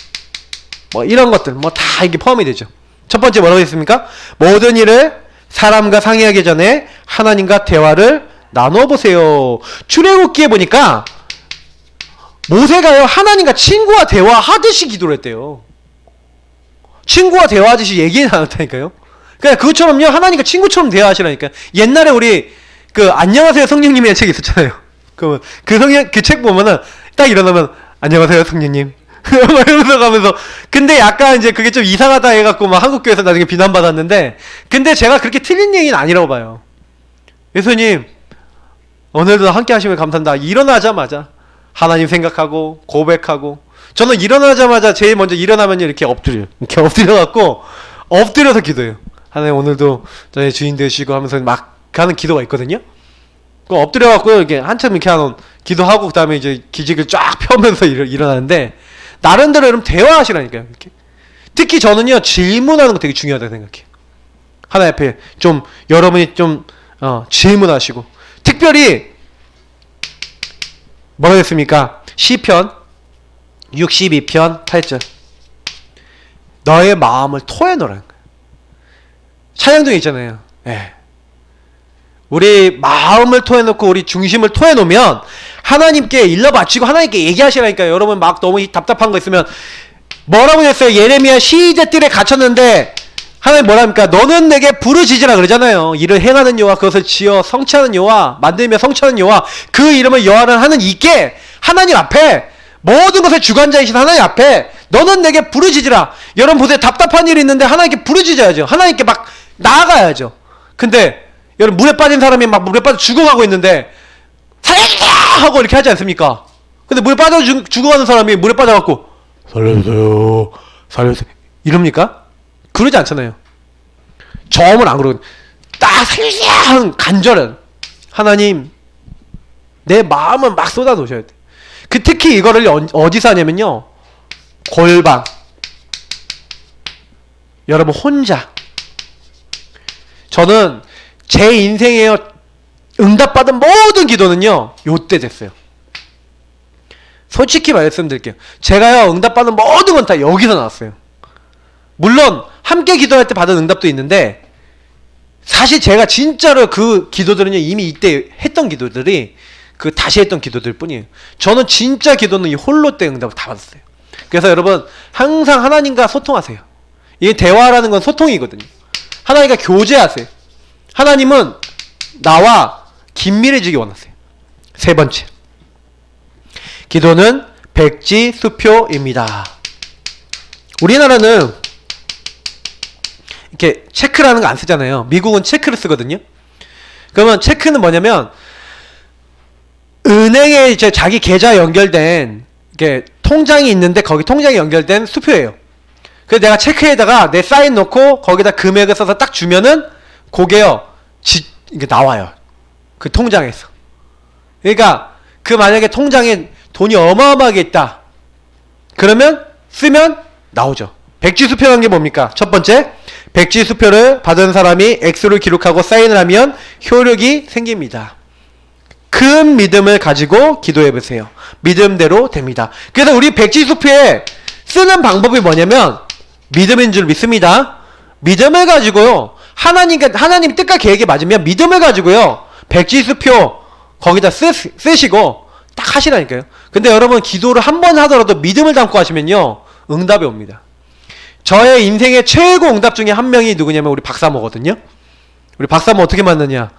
뭐 이런 것들 뭐 다 이게 포함이 되죠. 첫 번째 뭐라고 했습니까? 모든 일을 사람과 상의하기 전에 하나님과 대화를 나눠보세요. 출애굽기에 보니까 모세가요, 하나님과 친구와 대화하듯이 기도를 했대요. 친구와 대화하듯이 얘기 나눴다니까요. 그러니까 그것처럼요, 하나님과 친구처럼 대화하시라니까. 옛날에 우리 안녕하세요 성령님이라는 책이 있었잖아요. 그 책 보면은 딱 일어나면 안녕하세요 성령님 막 이러면서 가면서, 근데 약간 이제 그게 좀 이상하다 해갖고 막 한국교회에서 나중에 비난받았는데, 근데 제가 그렇게 틀린 얘기는 아니라고 봐요. 예수님 오늘도 함께 하시면 감사한다. 일어나자마자 하나님 생각하고 고백하고, 저는 일어나자마자 제일 먼저 일어나면 이렇게 엎드려요. 이렇게 엎드려갖고 엎드려서 기도해요. 하나님 오늘도 저의 주인 되시고 하면서 막 하는 기도가 있거든요. 그 엎드려갖고 이렇게 한참 이렇게 하는 기도하고, 그 다음에 이제 기직을 쫙 펴면서 일어나는데, 나름대로 여러분 대화하시라니까요. 이렇게. 특히 저는요, 질문하는 거 되게 중요하다고 생각해요. 하나님 앞에 좀 여러분이 좀 질문하시고, 특별히 뭐라고 했습니까? 시편 62편 8절, 너의 마음을 토해놓으라는 거예요. 찬양중에 있잖아요. 예. 우리 마음을 토해놓고 우리 중심을 토해놓으면 하나님께 일러바치고 하나님께 얘기하시라니까요. 여러분 막 너무 답답한 거 있으면 뭐라고 했어요? 예레미야 시대뜰에 갇혔는데 하나님 뭐랍니까? 너는 내게 부르짖으라 그러잖아요. 이를 행하는 여호와, 그것을 지어 성취하는 여호와, 만들며 성취하는 여호와, 그 이름을 여호와는 하는 이께, 하나님 앞에, 모든 것의 주관자이신 하나님 앞에 너는 내게 부르짖으라. 여러분 보세요. 답답한 일이 있는데 하나님께 부르짖어야죠. 하나님께 막 나아가야죠. 근데 여러분 물에 빠진 사람이 막 물에 빠져 죽어가고 있는데 살려주세요 하고 이렇게 하지 않습니까? 근데 물에 빠져 죽어가는 사람이 물에 빠져갖고 살려주세요 살려주세요 이럽니까? 그러지 않잖아요. 저음은 안 그러고 딱 살려주세요 하는 간절한, 하나님 내 마음을 막 쏟아 놓으셔야 돼. 그 특히 이거를 어디서 하냐면요, 골방, 여러분 혼자. 저는 제 인생에 응답받은 모든 기도는요 요때 됐어요. 솔직히 말씀드릴게요. 제가요 응답받은 모든 건 다 여기서 나왔어요. 물론 함께 기도할 때 받은 응답도 있는데, 사실 제가 진짜로 그 기도들은요 이미 이때 했던 기도들이 그 다시 했던 기도들 뿐이에요. 저는 진짜 기도는 이 홀로 때 응답을 다 받았어요. 그래서 여러분 항상 하나님과 소통하세요. 이게 대화라는 건 소통이거든요. 하나님과 교제하세요. 하나님은 나와 긴밀해지기 원하세요. 세 번째, 기도는 백지수표입니다. 우리나라는 이렇게 체크라는 거 안 쓰잖아요. 미국은 체크를 쓰거든요. 그러면 체크는 뭐냐면 은행에 이제 자기 계좌 연결된 이렇게 통장이 있는데 거기 통장이 연결된 수표예요. 그래서 내가 체크에다가 내 사인 넣고 거기다 금액을 써서 딱 주면은 그게요 이게 나와요. 그 통장에서. 그러니까 그 만약에 통장에 돈이 어마어마하게 있다 그러면 쓰면 나오죠. 백지수표라는 게 뭡니까? 첫 번째, 백지수표를 받은 사람이 액수를 기록하고 사인을 하면 효력이 생깁니다. 큰 믿음을 가지고 기도해보세요. 믿음대로 됩니다. 그래서 우리 백지수표에 쓰는 방법이 뭐냐면 믿음인 줄 믿습니다. 믿음을 가지고요, 하나님 뜻과 계획이 맞으면 믿음을 가지고요 백지수표 거기다 쓰시고 딱 하시라니까요. 근데 여러분 기도를 한 번 하더라도 믿음을 담고 하시면요 응답이 옵니다. 저의 인생의 최고 응답 중에 한 명이 누구냐면 우리 박사모거든요. 우리 박사모 어떻게 만났냐,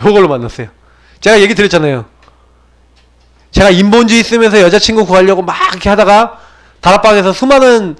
요걸로 만났어요. 제가 얘기 드렸잖아요. 제가 인본주의 쓰면서 여자친구 구하려고 막 이렇게 하다가 다락방에서 수많은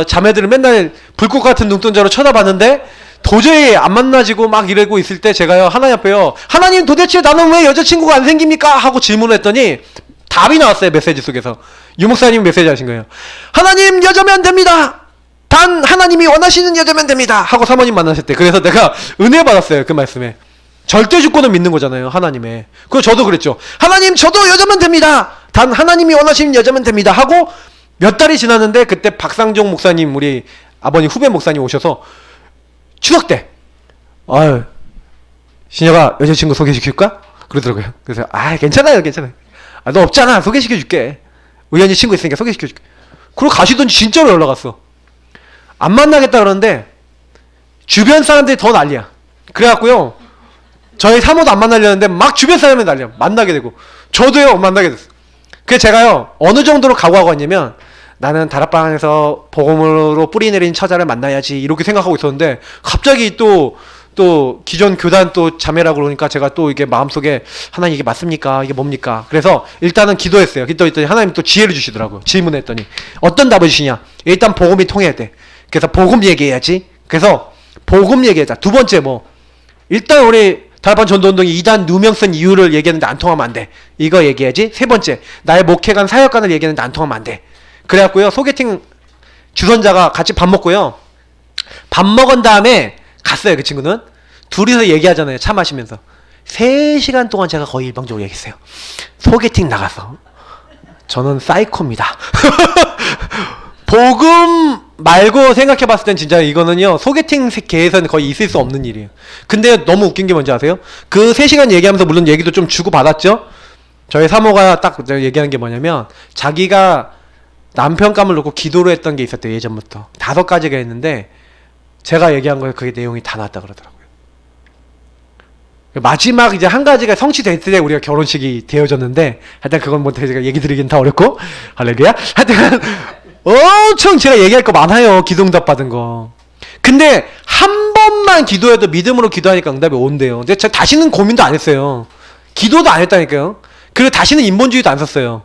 자매들을 맨날 불꽃 같은 눈동자로 쳐다봤는데 도저히 안 만나지고 막 이러고 있을 때 제가요 하나님 앞에요, 하나님 도대체 나는 왜 여자친구가 안 생깁니까? 하고 질문을 했더니 답이 나왔어요. 메시지 속에서 유목사님 메시지 하신 거예요. 하나님 여자면 됩니다. 단 하나님이 원하시는 여자면 됩니다 하고 사모님 만나셨대. 그래서 내가 은혜 받았어요. 그 말씀에 절대 주권을 믿는 거잖아요, 하나님의. 그래서 저도 그랬죠. 하나님 저도 여자면 됩니다. 단 하나님이 원하시는 여자면 됩니다 하고 몇 달이 지났는데 그때 박상종 목사님, 우리 아버님 후배 목사님 오셔서 추석 때 아유 신혁아 여자친구 소개시킬까? 그러더라고요. 그래서 괜찮아요 너 없잖아 소개시켜줄게, 우연히 친구 있으니까 소개시켜줄게. 그러고 가시더니 진짜로 연락왔어. 안 만나겠다 그러는데 주변 사람들이 더 난리야. 그래갖고요 저희 사모도 안 만나려는데 막 주변 사람이 난리야. 만나게 되고 저도요 만나게 됐어. 그래서 제가요 어느 정도로 각오하고 왔냐면, 나는 다락방에서 복음으로 뿌리내린 처자를 만나야지 이렇게 생각하고 있었는데 갑자기 또 기존 교단 또 자매라고 그러니까 제가 또 이게 마음속에 하나님 이게 맞습니까? 이게 뭡니까? 그래서 일단은 기도했어요. 기도했더니 하나님 또 지혜를 주시더라고요. 질문했더니 어떤 답을 주시냐? 일단 복음이 통해야 돼. 그래서 복음 얘기해야지. 그래서 복음 얘기하자. 두 번째 일단 우리 다락방 전도운동이 이단 누명 쓴 이유를 얘기했는데 안 통하면 안 돼. 이거 얘기해야지. 세 번째, 나의 목회관 사역관을 얘기했는데 안 통하면 안 돼. 그래갖고요, 소개팅 주선자가 같이 밥 먹고요. 밥 먹은 다음에 갔어요. 그 친구는. 둘이서 얘기하잖아요. 차 마시면서. 3시간 동안 제가 거의 일방적으로 얘기했어요. 소개팅 나가서 저는 사이코입니다. 복음 말고 생각해봤을 땐 진짜 이거는요, 소개팅 계에서는 거의 있을 수 없는 일이에요. 근데 너무 웃긴 게 뭔지 아세요? 그 3시간 얘기하면서 물론 얘기도 좀 주고받았죠. 저희 사모가 딱 얘기하는 게 뭐냐면, 자기가 남편감을 놓고 기도를 했던 게 있었대요. 예전부터 5가지가 있는데 제가 얘기한 거에 그게 내용이 다 나왔다 그러더라고요. 마지막 이제 한 가지가 성취됐을 때 우리가 결혼식이 되어졌는데, 하여튼 그건 뭐 제가 얘기 드리긴 다 어렵고, 할렐루야. 하여튼 엄청 제가 얘기할 거 많아요. 기도응답 받은 거. 근데 한 번만 기도해도 믿음으로 기도하니까 응답이 온대요. 근데 제가 다시는 고민도 안 했어요. 기도도 안 했다니까요. 그리고 다시는 인본주의도 안 썼어요.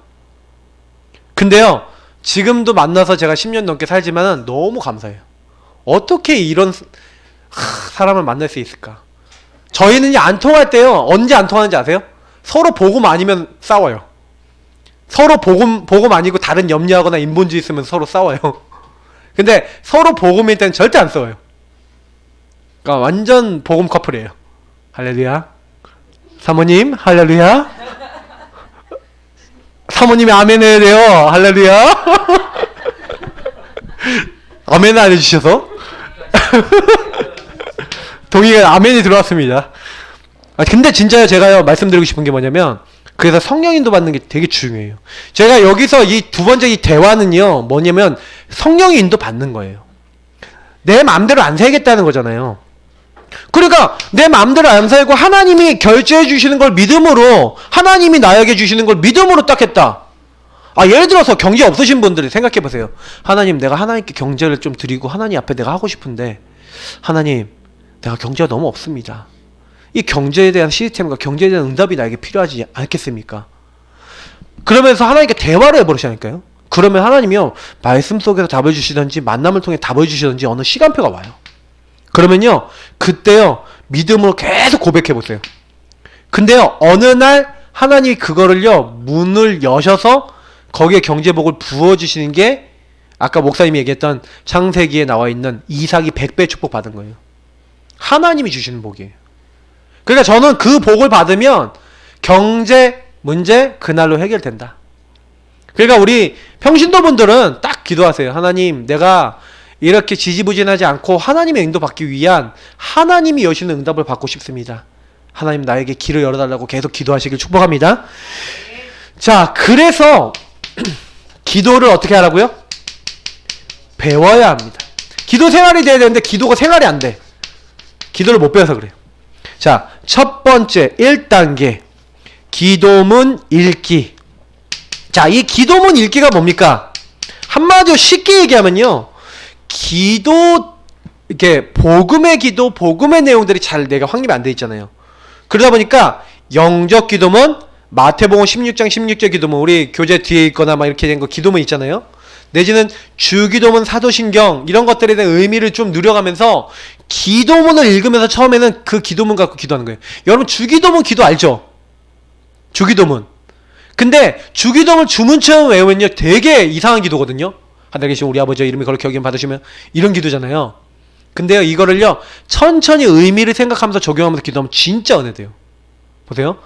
근데요, 지금도 만나서 제가 10년 넘게 살지만은 너무 감사해요. 어떻게 이런 사람을 만날 수 있을까? 저희는 안 통할 때요, 언제 안 통하는지 아세요? 서로 복음 아니면 싸워요. 서로 복음 아니고 다른 염려하거나 인본주의 있으면 서로 싸워요. 근데 서로 복음일 때는 절대 안 싸워요. 그러니까 완전 복음 커플이에요. 할렐루야. 사모님, 할렐루야. 사모님이 아멘 해야 돼요. 할렐루야. 아멘 안 해주셔서. 동의가 아멘이 들어왔습니다. 근데 진짜요, 제가요, 말씀드리고 싶은 게 뭐냐면, 그래서 성령 인도 받는 게 되게 중요해요. 제가 여기서 이 두 번째 이 대화는요, 뭐냐면 성령이 인도 받는 거예요. 내 마음대로 안 살겠다는 거잖아요. 그러니까 내 마음대로 안 살고 하나님이 결제해 주시는 걸 믿음으로, 하나님이 나에게 주시는 걸 믿음으로 딱 했다. 예를 들어서 경제 없으신 분들이 생각해 보세요. 하나님, 내가 하나님께 경제를 좀 드리고 하나님 앞에 내가 하고 싶은데, 하나님, 내가 경제가 너무 없습니다. 이 경제에 대한 시스템과 경제에 대한 응답이 나에게 필요하지 않겠습니까? 그러면서 하나님께 대화를 해버리시니까요. 그러면 하나님이요, 말씀 속에서 답을 주시든지 만남을 통해 답을 주시든지 어느 시간표가 와요. 그러면요, 그때요, 믿음으로 계속 고백해보세요. 근데요, 어느 날 하나님이 그거를요, 문을 여셔서 거기에 경제복을 부어주시는 게 아까 목사님이 얘기했던 창세기에 나와 있는 이삭이 100배 축복 받은 거예요. 하나님이 주시는 복이에요. 그러니까 저는 그 복을 받으면 경제 문제 그날로 해결된다. 그러니까 우리 평신도 분들은 딱 기도하세요. 하나님, 내가 이렇게 지지부진하지 않고 하나님의 인도 받기 위한 하나님이 여시는 응답을 받고 싶습니다. 하나님, 나에게 길을 열어달라고 계속 기도하시길 축복합니다. 자, 그래서 기도를 어떻게 하라고요? 배워야 합니다. 기도 생활이 돼야 되는데 기도가 생활이 안 돼. 기도를 못 배워서 그래요. 자, 첫 번째 1단계 기도문 읽기. 자, 이 기도문 읽기가 뭡니까? 한마디로 쉽게 얘기하면요, 기도, 이렇게 복음의 기도, 복음의 내용들이 잘 내가 확립이 안 돼 있잖아요. 그러다 보니까 영적 기도문, 마태복음 16장 16절 기도문, 우리 교재 뒤에 있거나 막 이렇게 된 거 기도문 있잖아요. 내지는 주기도문, 사도신경, 이런 것들에 대한 의미를 좀 누려가면서 기도문을 읽으면서 처음에는 그 기도문 갖고 기도하는 거예요. 여러분, 주기도문 기도 알죠? 주기도문. 근데 주기도문 주문처럼 외우면요, 되게 이상한 기도거든요. 하늘에 계신 우리 아버지 이름이 거룩히 여김 받으시면, 이런 기도잖아요. 근데요, 이거를요, 천천히 의미를 생각하면서 적용하면서 기도하면 진짜 은혜돼요. 보세요.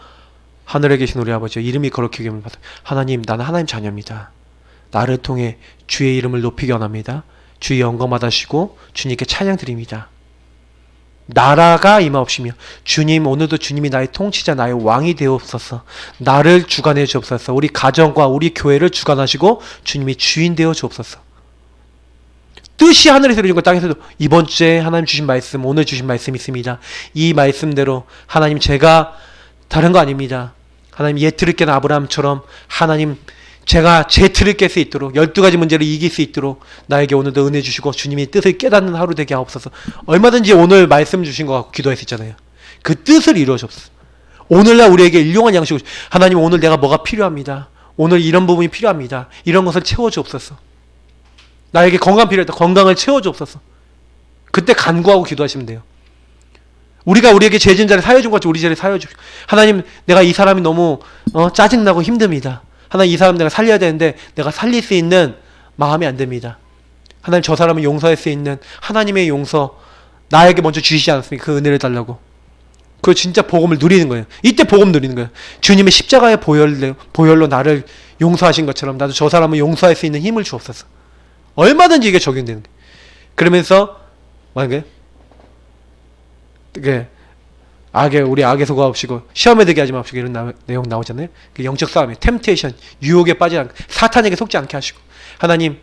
하늘에 계신 우리 아버지 이름이 거룩히 여김을 받으, 하나님, 나는 하나님 자녀입니다. 나를 통해 주의 이름을 높이기 원합니다. 주의 영광 받으시고 주님께 찬양 드립니다. 나라가 임하옵시며, 주님, 오늘도 주님이 나의 통치자, 나의 왕이 되옵소서. 나를 주관해 주옵소서. 우리 가정과 우리 교회를 주관하시고 주님이 주인 되어 주옵소서. 뜻이 하늘에서 이루어진 것 땅에서도. 이번 주에 하나님 주신 말씀, 오늘 주신 말씀이 있습니다. 이 말씀대로 하나님, 제가 다른 거 아닙니다. 하나님, 옛 틀을 깬 아브라함처럼 하나님, 제가 제 틀을 깰 수 있도록, 12가지 문제를 이길 수 있도록 나에게 오늘도 은혜 주시고 주님이 뜻을 깨닫는 하루 되게 하옵소서. 얼마든지 오늘 말씀 주신 거 갖고 기도했었잖아요. 그 뜻을 이루어 주옵소서. 오늘날 우리에게 일용한 양식을, 하나님, 오늘 내가 뭐가 필요합니다. 오늘 이런 부분이 필요합니다. 이런 것을 채워 주옵소서. 나에게 건강 필요하다. 건강을 채워 주옵소서. 그때 간구하고 기도하시면 돼요. 우리가 우리에게 죄 지은 자를 사여준 것 같이 우리 죄를 사여주시고, 하나님 내가 이 사람이 너무 짜증나고 힘듭니다. 하나님 이 사람 내가 살려야 되는데 내가 살릴 수 있는 마음이 안 됩니다. 하나님 저 사람을 용서할 수 있는 하나님의 용서 나에게 먼저 주시지 않았습니까? 그 은혜를 달라고. 그 진짜 복음을 누리는 거예요. 이때 복음 누리는 거예요. 주님의 십자가의 보혈로 나를 용서하신 것처럼 나도 저 사람을 용서할 수 있는 힘을 주옵소서. 얼마든지 이게 적용되는 거예요. 그러면서 만약에 우리 악에 속아 없이고 시험에 들게 하지 마시고 이런 내용 나오잖아요. 그 영적 싸움이에요. 템테이션, 유혹에 빠지지 않게, 사탄에게 속지 않게 하시고, 하나님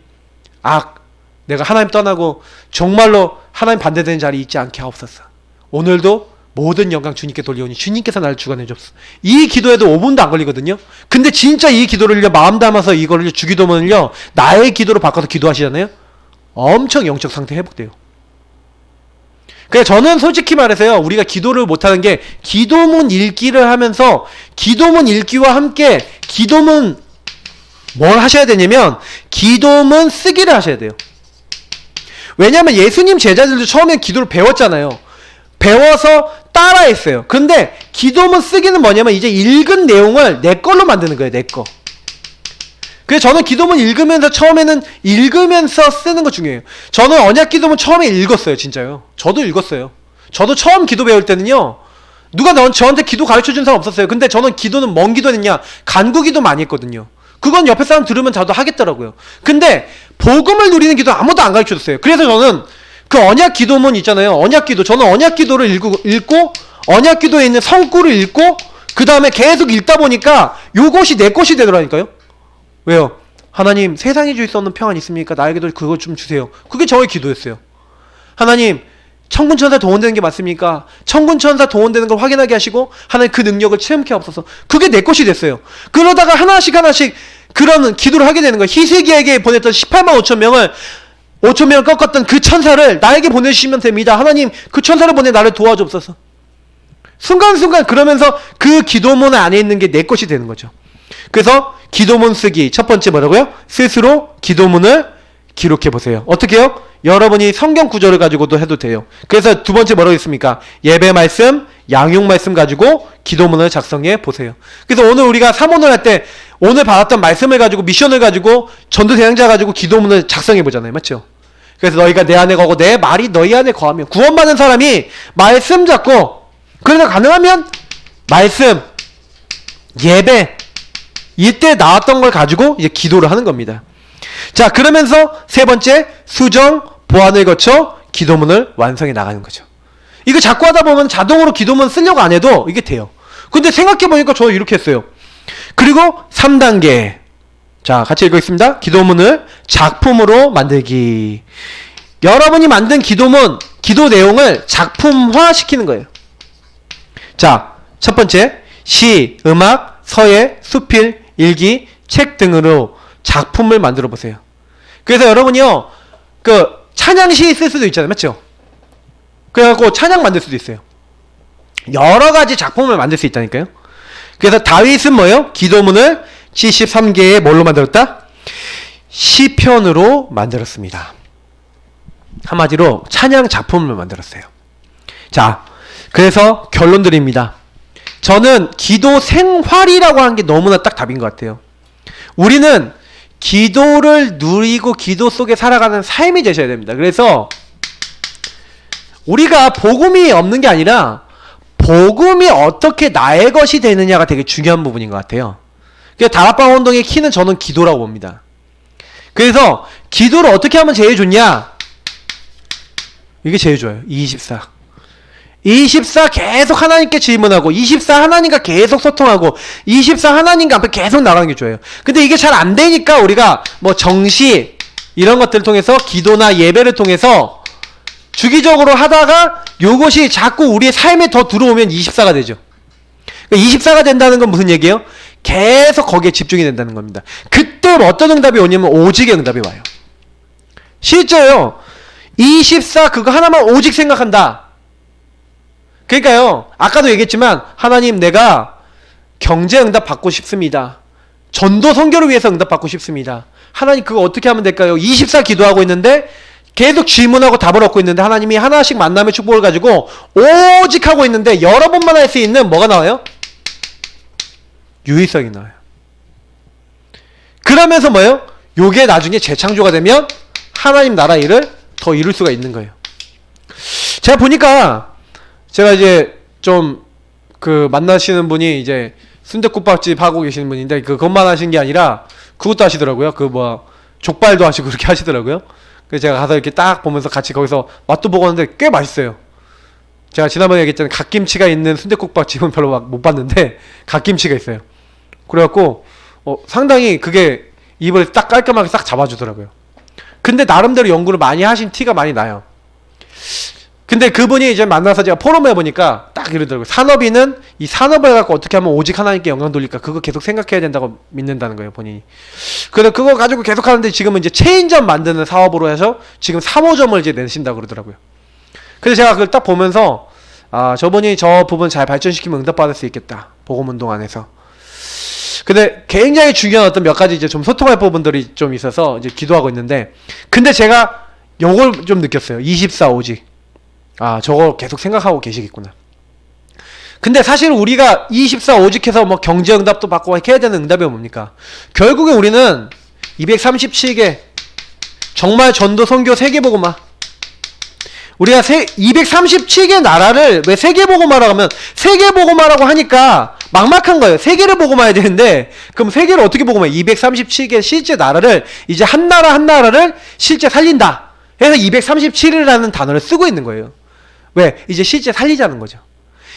내가 하나님 떠나고 정말로 하나님 반대되는 자리에 있지 않게 하옵소서. 오늘도 모든 영광 주님께 돌려오니 주님께서 나를 주관해 주옵소서. 이 기도에도 5분도 안 걸리거든요. 근데 진짜 이 기도를 마음 담아서 이거를 주기도문을요 나의 기도로 바꿔서 기도하시잖아요. 엄청 영적 상태 회복돼요. 그래서 저는 솔직히 말해서요, 우리가 기도를 못하는 게 기도문 읽기를 하면서 기도문 읽기와 함께 기도문 뭘 하셔야 되냐면 기도문 쓰기를 하셔야 돼요. 왜냐하면 예수님 제자들도 처음에 기도를 배웠잖아요. 배워서 따라했어요. 근데 기도문 쓰기는 뭐냐면 이제 읽은 내용을 내 걸로 만드는 거예요. 내 거. 그래서 저는 기도문 읽으면서 처음에는 읽으면서 쓰는 거 중요해요. 저는 언약 기도문 처음에 읽었어요. 진짜요. 저도 읽었어요. 저도 처음 기도 배울 때는요, 누가 저한테 기도 가르쳐준 사람 없었어요. 근데 저는 기도는 뭔 기도 했냐, 간구 기도 많이 했거든요. 그건 옆에 사람 들으면 저도 하겠더라고요. 근데 복음을 누리는 기도 아무도 안 가르쳐줬어요. 그래서 저는 그 언약 기도문 있잖아요. 언약 기도. 저는 언약 기도를 읽고 언약 기도에 있는 성구를 읽고 그 다음에 계속 읽다 보니까 요것이 내 것이 되더라니까요. 왜요? 하나님, 세상이 줄 수 없는 평안 있습니까? 나에게도 그거 좀 주세요. 그게 저의 기도였어요. 하나님, 천군천사 동원되는 게 맞습니까? 천군천사 동원되는 걸 확인하게 하시고 하나님 그 능력을 체험케 하옵소서. 그게 내 것이 됐어요. 그러다가 하나씩 그런 기도를 하게 되는 거예요. 히스기야에게 보냈던 18만 5천 명을 5천 명을 꺾었던 그 천사를 나에게 보내주시면 됩니다. 하나님, 그 천사를 보내 나를 도와주옵소서. 순간순간 그러면서 그 기도문 안에 있는 게 내 것이 되는 거죠. 그래서 기도문 쓰기 첫 번째 뭐라고요? 스스로 기도문을 기록해 보세요. 어떻게 해요? 여러분이 성경 구절을 가지고도 해도 돼요. 그래서 두 번째 뭐라고 했습니까? 예배 말씀, 양육 말씀 가지고 기도문을 작성해 보세요. 그래서 오늘 우리가 사모를 할 때 오늘 받았던 말씀을 가지고 미션을 가지고 전도 대행자 가지고 기도문을 작성해 보잖아요. 맞죠? 그래서 너희가 내 안에 거고 내 말이 너희 안에 거하며, 구원받은 사람이 말씀 잡고, 그래서 가능하면 말씀, 예배 이때 나왔던 걸 가지고 이제 기도를 하는 겁니다. 자, 그러면서 세 번째, 수정, 보완을 거쳐 기도문을 완성해 나가는 거죠. 이거 자꾸 하다 보면 자동으로 기도문 쓰려고 안 해도 이게 돼요. 근데 생각해보니까 저 이렇게 했어요. 그리고 3단계. 자, 같이 읽겠습니다. 기도문을 작품으로 만들기. 여러분이 만든 기도문, 기도 내용을 작품화 시키는 거예요. 자, 첫 번째, 시, 음악, 서예, 수필, 일기, 책 등으로 작품을 만들어 보세요. 그래서 여러분이요, 그 찬양시 쓸 수도 있잖아요. 맞죠? 그래갖고 찬양 만들 수도 있어요. 여러 가지 작품을 만들 수 있다니까요. 그래서 다윗은 뭐예요? 기도문을 73개의 뭘로 만들었다? 시편으로 만들었습니다. 한마디로 찬양 작품을 만들었어요. 자, 그래서 결론 드립니다. 저는 기도 생활이라고 하는 게 너무나 딱 답인 것 같아요. 우리는 기도를 누리고 기도 속에 살아가는 삶이 되셔야 됩니다. 그래서 우리가 복음이 없는 게 아니라 복음이 어떻게 나의 것이 되느냐가 되게 중요한 부분인 것 같아요. 그래서 다락방 운동의 키는 저는 기도라고 봅니다. 그래서 기도를 어떻게 하면 제일 좋냐? 이게 제일 좋아요. 24 계속 하나님께 질문하고 24 하나님과 계속 소통하고 24 하나님과 앞에 계속 나가는 게 좋아요. 근데 이게 잘 안 되니까 우리가 뭐 정시 이런 것들을 통해서 기도나 예배를 통해서 주기적으로 하다가 요것이 자꾸 우리의 삶에 더 들어오면 24가 되죠. 24가 된다는 건 무슨 얘기예요? 계속 거기에 집중이 된다는 겁니다. 그때 어떤 응답이 오냐면 오직의 응답이 와요. 실제요. 24 그거 하나만 오직 생각한다. 그러니까요, 아까도 얘기했지만 하나님, 내가 경제 응답 받고 싶습니다. 전도 선교를 위해서 응답 받고 싶습니다. 하나님, 그거 어떻게 하면 될까요? 24 기도하고 있는데 계속 질문하고 답을 얻고 있는데 하나님이 하나씩 만남의 축복을 가지고 오직 하고 있는데 여러 번만 할 수 있는 뭐가 나와요? 유의성이 나와요. 그러면서 뭐예요? 요게 나중에 재창조가 되면 하나님 나라 일을 더 이룰 수가 있는 거예요. 제가 보니까 제가 이제 좀 그 만나시는 분이 이제 순댓국밥집 하고 계시는 분인데 그것만 하신 게 아니라 그것도 하시더라고요. 그 뭐 족발도 하시고 그렇게 하시더라고요. 그래서 제가 가서 이렇게 딱 보면서 같이 거기서 맛도 보고 하는데 꽤 맛있어요. 제가 지난번에 얘기했잖아요. 갓김치가 있는 순댓국밥집은 별로 막 못 봤는데 갓김치가 있어요. 그래갖고 상당히 그게 입을 딱 깔끔하게 싹 잡아주더라고요. 근데 나름대로 연구를 많이 하신 티가 많이 나요. 근데 그분이 이제 만나서 제가 포럼을 해보니까 딱 이러더라고요. 산업인은 이 산업을 갖고 어떻게 하면 오직 하나님께 영광 돌릴까 그거 계속 생각해야 된다고 믿는다는 거예요, 본인이. 그래서 그거 가지고 계속 하는데 지금은 이제 체인점 만드는 사업으로 해서 지금 3호점을 이제 내신다고 그러더라고요. 그래서 제가 그걸 딱 보면서 아, 저분이 저 부분 잘 발전시키면 응답받을 수 있겠다. 복음운동 안에서. 근데 굉장히 중요한 어떤 몇 가지 이제 좀 소통할 부분들이 좀 있어서 이제 기도하고 있는데, 근데 제가 요걸 좀 느꼈어요. 24 오직. 아, 저거 계속 생각하고 계시겠구나. 근데 사실 우리가 24 오직해서 뭐 경제 응답도 받고 해야 되는 응답이 뭡니까? 결국에 우리는 237개 정말 전도 선교 세계복음화, 우리가 237개 나라를 왜 세계복음화라고 하면 세계복음화라고 하니까 막막한 거예요. 세계를 복음화해야 되는데 그럼 세계를 어떻게 복음화해? 237개 실제 나라를 이제 한 나라 한 나라를 실제 살린다 해서 237이라는 단어를 쓰고 있는 거예요. 왜? 이제 실제 살리자는 거죠.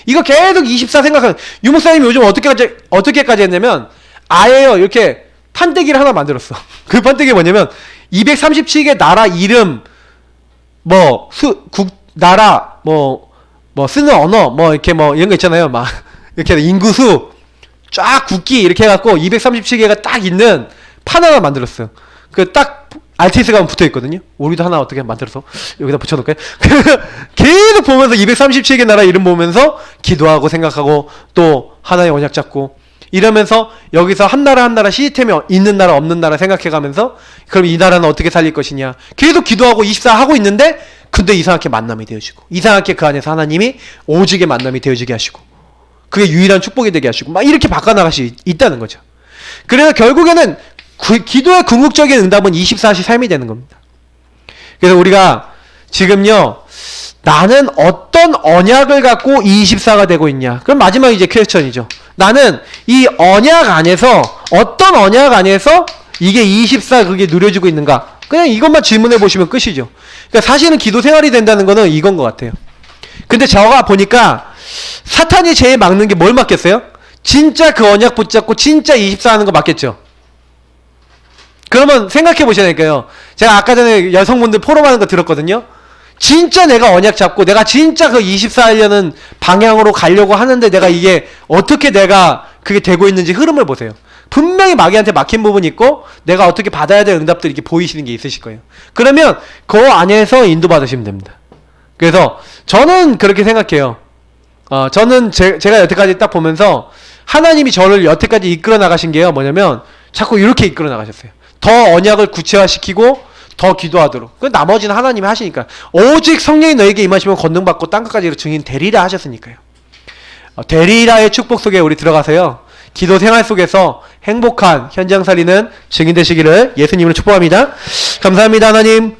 이거 계속 24 생각하는, 유목사님이 요즘 어떻게까지 했냐면 아예요, 이렇게 판때기를 하나 만들었어. 그 판때기가 뭐냐면 237개 나라 이름, 나라, 쓰는 언어, 이렇게 이런 거 있잖아요. 막, 이렇게 인구수, 쫙 국기, 이렇게 해갖고 237개가 딱 있는 판 하나 만들었어요. 그 딱, RTS가 붙어 있거든요. 우리도 하나 어떻게 만들어서 여기다 붙여놓을까요? 계속 보면서 237개 나라 이름 보면서 기도하고 생각하고 또 하나의 언약 잡고 이러면서 여기서 한 나라 한 나라 시스템이 있는 나라 없는 나라 생각해가면서 그럼 이 나라는 어떻게 살릴 것이냐 계속 기도하고 24 하고 있는데 근데 이상하게 만남이 되어지고 이상하게 그 안에서 하나님이 오직의 만남이 되어지게 하시고 그게 유일한 축복이 되게 하시고 막 이렇게 바꿔나갈 수 있다는 거죠. 그래서 결국에는 기도의 궁극적인 응답은 24시 삶이 되는 겁니다. 그래서 우리가 지금요, 나는 어떤 언약을 갖고 24가 되고 있냐. 그럼 마지막 이제 퀘스천이죠. 나는 이 언약 안에서 어떤 언약 안에서 이게 24 그게 누려지고 있는가. 그냥 이것만 질문해 보시면 끝이죠. 그러니까 사실은 기도 생활이 된다는 거는 이건 것 같아요. 근데 제가 보니까 사탄이 제일 막는 게 뭘 막겠어요? 진짜 그 언약 붙잡고 진짜 24 하는 거 막겠죠. 그러면 생각해 보시라니까요. 제가 아까 전에 여성분들 포럼하는 거 들었거든요. 진짜 내가 언약 잡고 내가 진짜 그 24 하려는 방향으로 가려고 하는데 내가 이게 어떻게 내가 그게 되고 있는지 흐름을 보세요. 분명히 마귀한테 막힌 부분이 있고 내가 어떻게 받아야 될 응답들이 이렇게 보이시는 게 있으실 거예요. 그러면 그 안에서 인도받으시면 됩니다. 그래서 저는 그렇게 생각해요. 저는 제가 여태까지 딱 보면서 하나님이 저를 여태까지 이끌어 나가신 게요. 뭐냐면 자꾸 이렇게 이끌어 나가셨어요. 더 언약을 구체화시키고 더 기도하도록. 그 나머지는 하나님이 하시니까. 오직 성령이 너에게 임하시면 권능받고 땅끝까지 증인 되리라 하셨으니까요. 되리라의 축복 속에 우리 들어가서요. 기도 생활 속에서 행복한 현장 살리는 증인 되시기를 예수님으로 축복합니다. 감사합니다, 하나님.